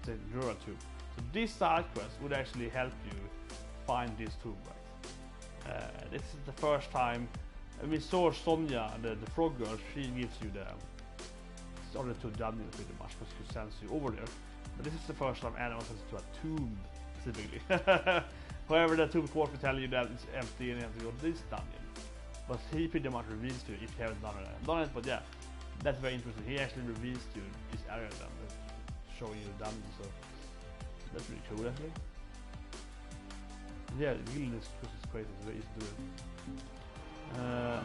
It's a neural tube. So this side quest would actually help you find this tube, right? This is the first time we saw Sonia, the frog girl. She gives you the order to dungeon pretty much because she sends you over there. But this is the first time anyone sends you to a tomb specifically. However, the tomb course will tell you that it's empty and you have to go to this dungeon. But he pretty much reveals to you if you haven't done it. But yeah, that's very interesting. He actually reveals to you this area then, showing you the dungeon. So that's really cool actually. Yeah, really this quest is crazy. It's very easy to do it.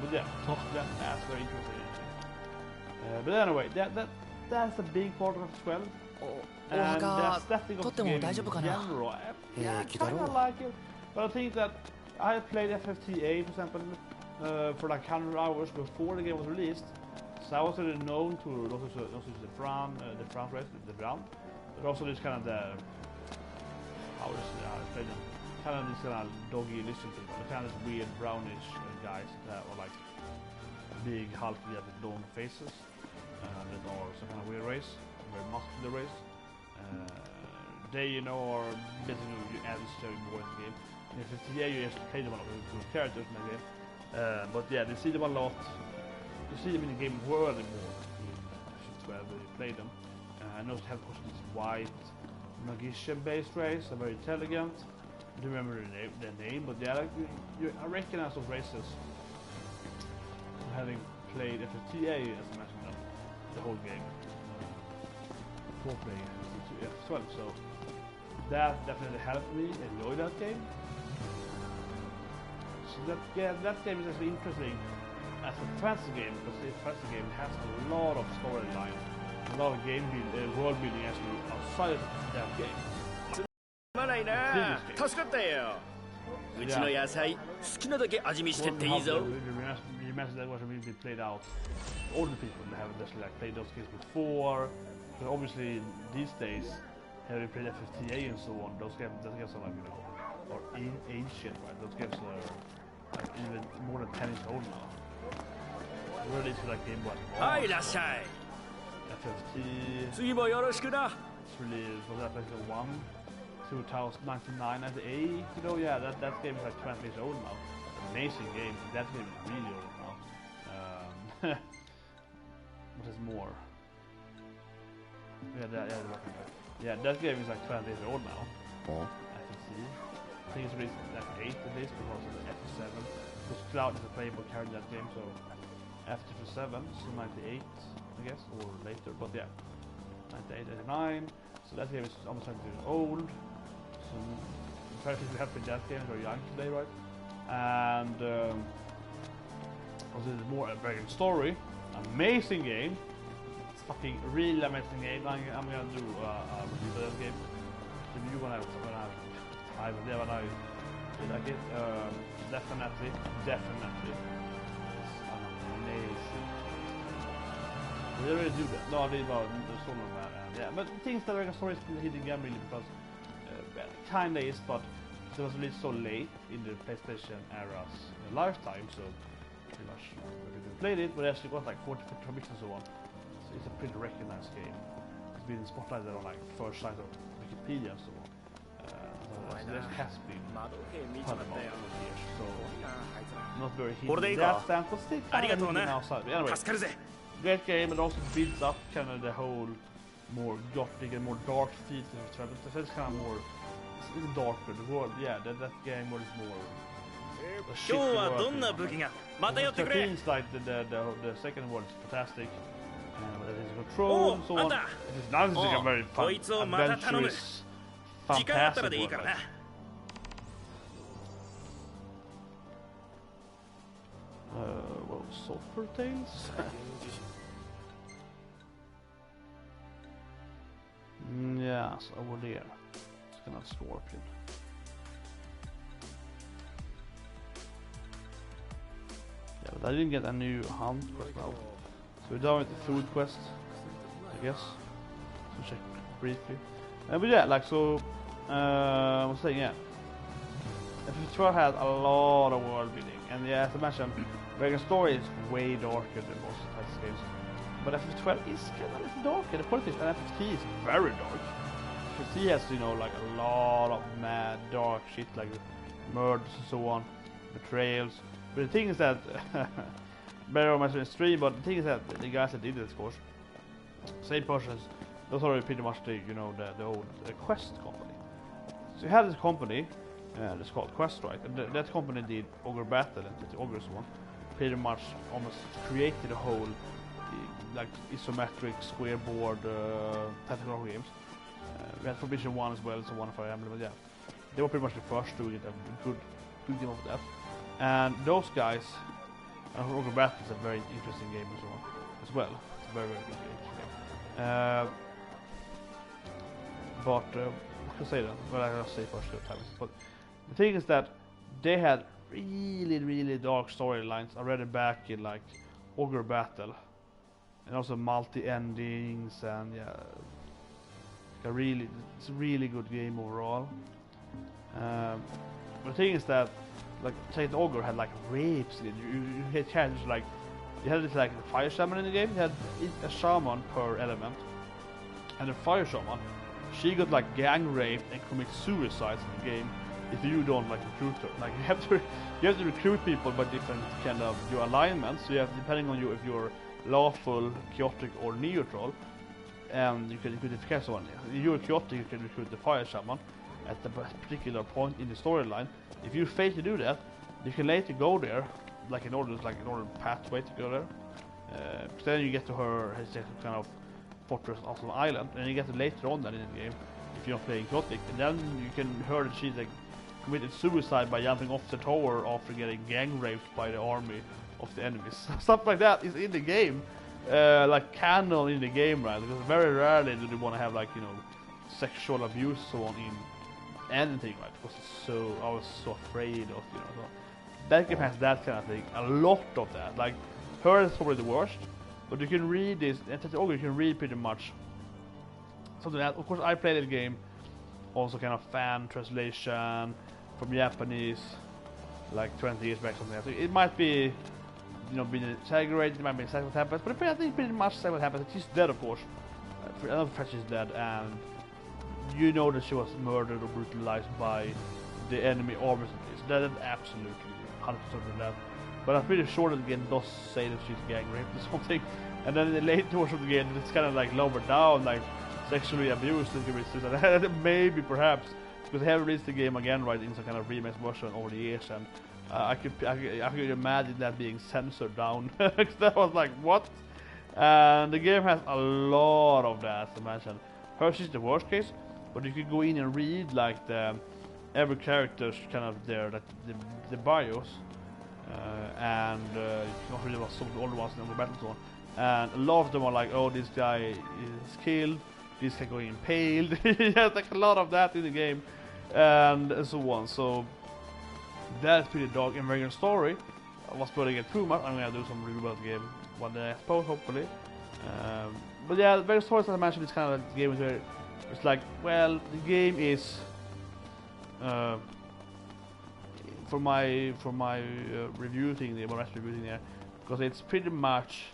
But yeah, that's very interesting. But anyway, that's a big part of 12. And the aesthetic of the game in general, I kind of like it. But I think that I played FFTA, for example, for like 100 hours before the game was released. So I was already known to also the Fran race, the Fran, but also this kind of the how is it? I played them. Kind of this kind of doggy listen to them, kind of weird brownish guys that are like big, hulky, with long faces. That are some kind of weird race, very muscular race. They, you know, are basically you add more in the game. In FFTA, you actually play them a lot with good characters in the game. But yeah, they see them a lot. You see them in the game world more in 12 when you play them. I know they have this white magician-based race, they're very intelligent. I don't remember their name, but yeah, like, I recognize those races from having played FFTA, as I mentioned, the whole game. For playing FF12, so that definitely helped me enjoy that game. So that game is actually interesting as a fantasy game, because this fantasy game has a lot of storyline, a lot of world building actually outside of that game. まないな。助かったよ。うちの野菜好きなだけ味見してっていいぞ。You mentioned that was really played out. All the people that haven't actually like played those games before. But obviously these days have you played FFTA and so on, those games are like, you know, or ancient, right? Those games are like even more than 10 years old now. Released for like Game Boy Advance. FFT. It's released, was that like the 2099 at 8, you know, yeah, that game is like 20 years old now. Amazing game, that game is really old now. What is more? Yeah, that game is like 20 years old now. FFC. I think it's released at 8 at least because of the FF7. Because Cloud is a playable character in that game, so after FF7, so 98, I guess, or later, but yeah. 98, 89. So that game is almost 20 years old. So very few people have played that game, very young today, right? And also this is more a very good story, amazing game, it's fucking really amazing game. I'm gonna do a review of that game. So if you wanna have time, yeah, when I like it, definitely, it's an amazing. They really do that. No, they about the solo man, yeah. But the thing is that the story is a hidden game really because. Kinda is, but it was released so late in the PlayStation era's lifetime, so pretty much everybody played it, but it actually got like 40 commits and so on. So it's a pretty recognized game. It's been spotlighted on like first site of Wikipedia and so on. So there has been quite a lot of years, so not very hidden in that stance, but still kind of hidden outside. But anyway, great game, and also builds up kind of the whole more gothic and more dark features. So it's kind of more. It's darker, the world, yeah, that game was more a shit world. Things like the second world is fantastic, and it is control and so on. It is now like a very fun, adventurous, fantastic world, right? Well, Sulphur Tales? Yes, over there. Not Scorpion. Yeah, but I didn't get a new hunt quest now. So we're done with the food quest, I guess. So check briefly. But yeah, like so, I was saying, yeah. FF12 had a lot of world building, and yeah, as I mentioned, Dragon Story is way darker than most of the games. But FF12 is kind of a little darker. The politics and FFT is very dark. He has, you know, like a lot of mad, dark shit, like murders and so on, betrayals. But the thing is that, better on my stream, but the thing is that the guys that did it, of course, same persons, those are pretty much the, you know, the old Quest company. So you had this company, it's called Quest, right? And that company did Ogre Battle and the Ogre one, pretty much almost created a whole, like isometric square board tactical games. We had Forbidden 1 as well, so one Fire Emblem, but yeah. They were pretty much the first doing it, a good game of that. And those guys, Ogre Battle is a very interesting game as well. It's a very, very good game. What can I say then? Well, I'll say first two times. But the thing is that they had really, really dark storylines already back in like Ogre Battle. And also multi-endings and yeah. It's a really good game overall. But the thing is that, like, Saint Ogre had like rapes. You had characters like, you had this like a fire shaman in the game. You had a shaman per element, and the fire shaman, she got like gang raped and commit suicides in the game if you don't like recruit her. Like you have to recruit people by different kind of your alignments. So you have, depending on you, if you're lawful, chaotic, or neutral. And you can recruit someone. If you're chaotic, you can recruit the fire shaman at a particular point in the storyline. If you fail to do that, you can later go there, like in order pathway to go there. Then you get to her kind of fortress off an island, and you get to later on that in the game if you're playing chaotic. And then you can hear that she like committed suicide by jumping off the tower after getting gang raped by the army of the enemies. Stuff like that is in the game. Like canon in the game, right? Because very rarely do they want to have like, you know, sexual abuse so on in anything, right? Because it's so, I was so afraid of, you know. So that game has that kind of thing, a lot of that. Like, her is probably the worst, but you can read this, and you can read pretty much something else. Of course, I played the game also kind of fan translation from Japanese, like 20 years back, something like that. So it might be, being exaggerated, it might be exactly what happens, but I think pretty much exactly what happens. She's dead, of course. Another fact, she's dead, and you know that she was murdered or brutalized by the enemy armies. So that is absolutely 100% of that. But I'm pretty sure that the game does say that she's gang raped or something. And then in the late portion of the game, it's kind of like lowered down, like sexually abused, maybe perhaps, because they have released the game again, right, in some kind of remix version over the years, and I could imagine that being censored down. That was like, what? And the game has a lot of that, as I mentioned. Hers is the worst case, but you could go in and read like every character's kind of the bios, and you can read about some of the older ones in the Battlezone. And a lot of them are like, oh, this guy is killed, this guy going impaled. There's like a lot of that in the game, and so on. So that's pretty dark and very good story. I was putting it too much. I'm gonna do some review about the game one day, I suppose, hopefully. But yeah, the very story, as I mentioned, is kind of like the game where it's like, well, the game is for my review thing, the rest review thing there, because it's pretty much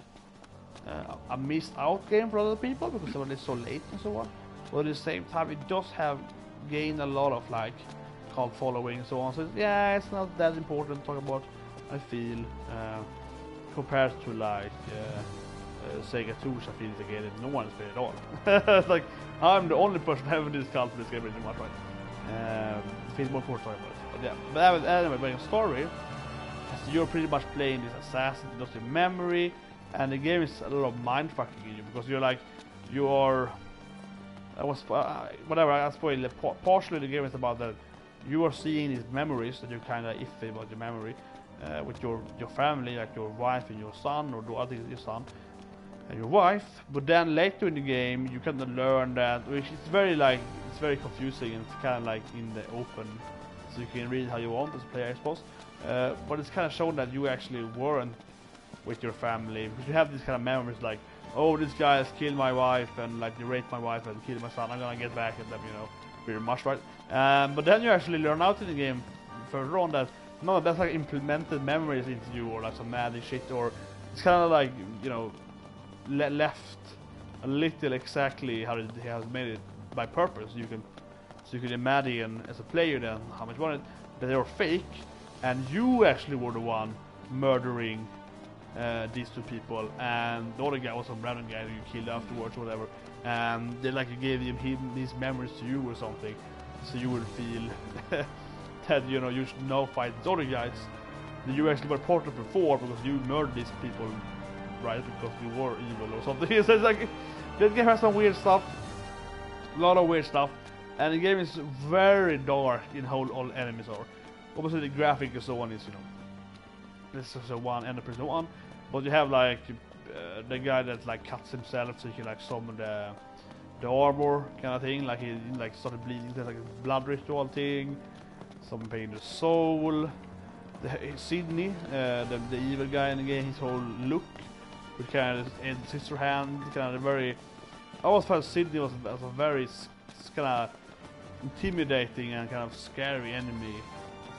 a missed out game for other people because it was so late and so on. But at the same time, it does have gained a lot of like cult following and so on. So yeah, it's not that important to talk about, I feel, compared to like Sega 2, which I feel is a game that no one has played at all. It's like I'm the only person having this cult for this game pretty much, right? It feels more important to talk about it. But yeah, but anyway, the story, you're pretty much playing this assassin, it does your memory. And the game is a lot of mindfucking in you because you're like, whatever, I spoiled it. Partially the game is about that you are seeing these memories that you're kind of iffy about your memory with your family, like your wife and your son, or I think it's your son and your wife. But then later in the game, you kind of learn that, which is very confusing and it's kind of like in the open, so you can read how you want as a player, I suppose. But it's kind of shown that you actually weren't with your family, because you have these kind of memories like, oh, this guy has killed my wife and like they raped my wife and killed my son, I'm gonna get back at them, pretty much, right? But then you actually learn out in the game further on that no, that's like implemented memories into you, or like some magic shit, or it's kind of like, left a little exactly how he has made it by purpose. So you can imagine as a player then how much you wanted, that they were fake and you actually were the one murdering these two people, and the other guy was some random guy that you killed afterwards or whatever, and they like gave him these memories to you or something, so you would feel that you should now fight the other guys that you actually were part of before because you murdered these people, right? Because you were evil or something. So it's like this game has some weird stuff, a lot of weird stuff, and the game is very dark in how all enemies are. Obviously the graphic and so on is this is a one and a person one, but you have like the guy that like cuts himself so he can like summon the armor kind of thing, like he like started bleeding, there's like a blood ritual thing, someone paying the soul. Sydney, the evil guy in the game, his whole look with kind of his sister hand, kind of very, I always felt Sydney was a very kind of intimidating and kind of scary enemy.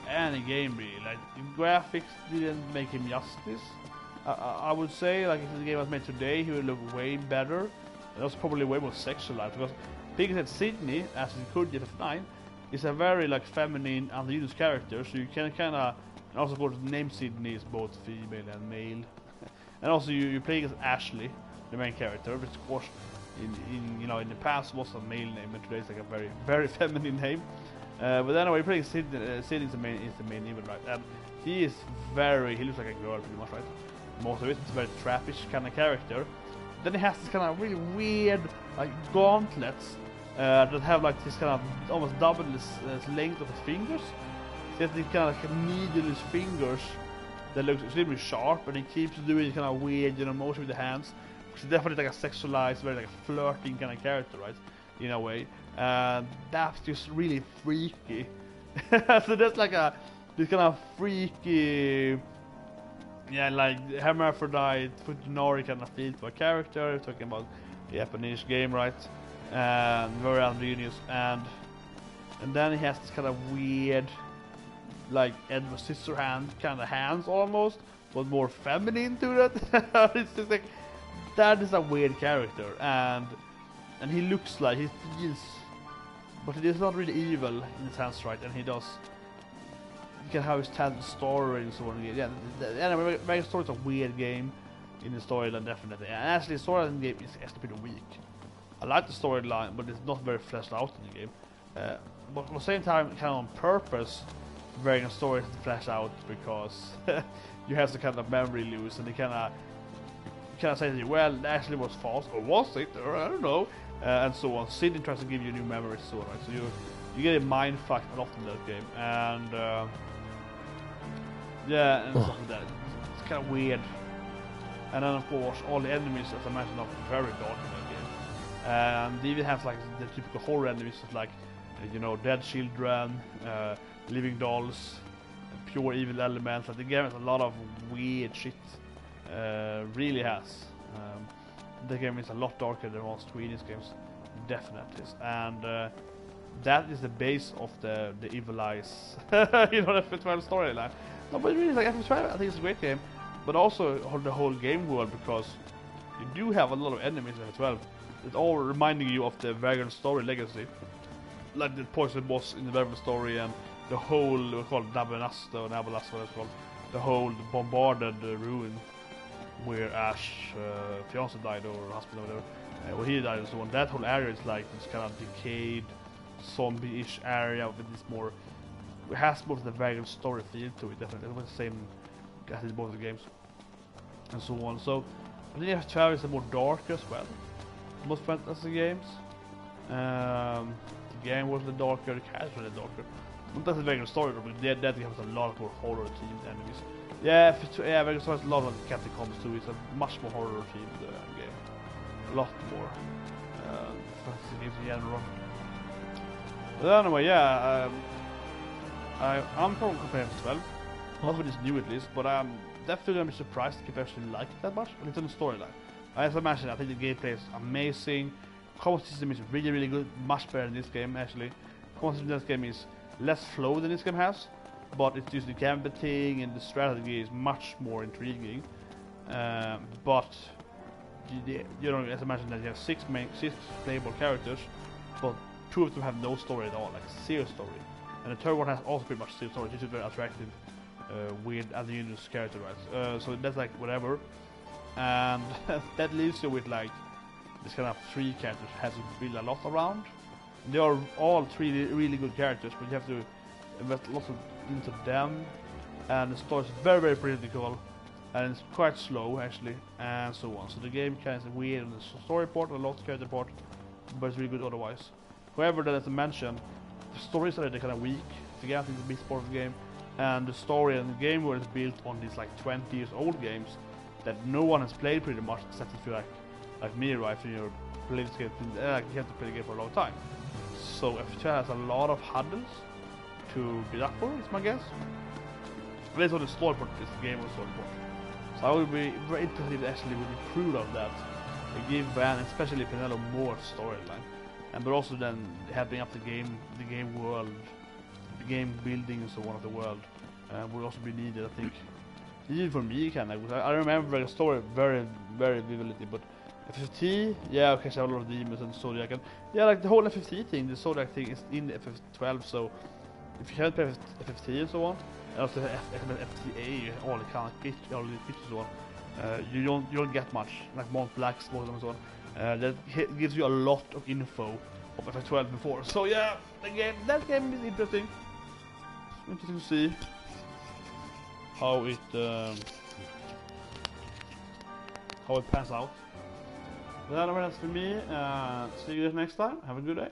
Any game really, like the graphics didn't make him justice. I would say like if the game was made today, he would look way better. It was probably way more sexualized because things that Sydney, as it could get at 9, is a very like feminine and used character, so you can kind of, and also of course the name Sydney is both female and male. And also you play as Ashley, the main character, which of course in the past was a male name, and today it's like a very very feminine name. But anyway, playing Sydney is the main evil, right? And he looks like a girl pretty much, right? Most of it, it's a very trappish kind of character. Then he has this kind of really weird like gauntlets that have like this kind of almost double the length of his fingers. He has these kind of like needle-less fingers that looks extremely sharp, and he keeps doing kind of weird motion with the hands. Which is definitely like a sexualized, very like a flirting kind of character, right? In a way. That's just really freaky. So that's like this kind of freaky, like hermaphrodite, futanari kind of feel to a character. Talking about the Japanese game, right? and very androgynous, and then he has this kind of weird, like Edward Scissorhand kind of hands almost, but more feminine to it. It's just like that is a weird character, and he looks like he feels, but he is not really evil in the sense, right? And he does. You can have his tell story and so on. Yeah, anyway, Dragon Story is a weird game in the storyline, definitely. And actually, the storyline game is actually pretty weak. I like the storyline, but it's not very fleshed out in the game. But at the same time, kind of on purpose, Dragon Story is fleshed out because you have to kind of memory lose, and they kind of say to you, well, it actually was false, or was it? Or I don't know, and so on. Sydney tries to give you new memories, so on, right? So you get a mind fucked a lot in that game, and yeah, and stuff like that. It's kind of weird. And then of course all the enemies, as I mentioned, are very dark in that game. And they even have like the typical horror enemies, like you know, dead children, living dolls, pure evil elements. Like the game has a lot of weird shit. Really has. The game is a lot darker than most Swedish games, definitely. And that is the base of the Evil Eyes, you know, the FF12 storyline. No, but really, like FF12, I think it's a great game, but also the whole game world, because you do have a lot of enemies in FF12. It's all reminding you of the Dragon Story legacy, like the poison boss in the Dragon Story, and the whole we call it Nabalasta, or Nabalasta, what it's called, the whole bombarded ruin where Ash fiance died, or husband, or whatever, where he died and so on. That whole area is like this kind of decayed, zombie-ish area with this more. It has more of the Dragon Story feel to it, definitely. It was the same as in both the games, and so on. So, I think FF12 is a more dark as well. Most fantasy games. The game was the darker, the characters were the darker. But that's the Dragon Story, but that game has a lot more horror themed enemies. Yeah, Dragon Story has a lot of catacombs too. It's a much more horror themed game. A lot more fantasy games in general. But anyway, yeah. I'm probably comparing to 12. Not with this new at least, but I'm definitely gonna be surprised if I actually like it that much. At least on the storyline. As I mentioned, I think the gameplay is amazing. Combat system is really, really good, much better than this game actually. Combat system in this game is less flow than this game has, but it's just the gambiting and the strategy is much more intriguing. But you know, as I mentioned, that you have six playable characters, but 2 of them have no story at all, like zero story. And the third one has also pretty much zero story. It's just very attractive, weird androgynous character, right? So that's like whatever. And that leaves you with like this kind of 3 characters has to build a lot around. They are all 3 really good characters, but you have to invest lots into them. And the story is very, very political, and it's quite slow actually, and so on. So the game kind of weird on the story part, a lot of character part, but it's really good otherwise. However, that as I mentioned, the stories are kind of weak. The game is the big part of the game, and the story and the game world is built on these like 20 years old games that no one has played pretty much, except if you're like me, right? If you're playing this game, like you have to play the game for a long time. So FF12 has a lot of hurdles to get up for, is my guess. At least on the story part, this game was story part. So I would be very interested actually with the crew of that. They give Van, especially Penelo, more storyline, and but also then helping up the game world, the game building and so on of the world would also be needed, I think. Even for me, kind of. I remember the story very, very vividly, but FFT, yeah, okay, so a lot of demons and Zodiac, and yeah, like the whole FFT thing, the Zodiac thing is in FF12, so if you haven't played FFT and so on, and also FTA, all the kind of pitch, all the pitches and so on, you don't get much, like Mont Black, and so on. That gives you a lot of info of FF12 before. So yeah, that game is interesting. Interesting to see how it pans out. But anyway, that's for me. See you guys next time. Have a good day.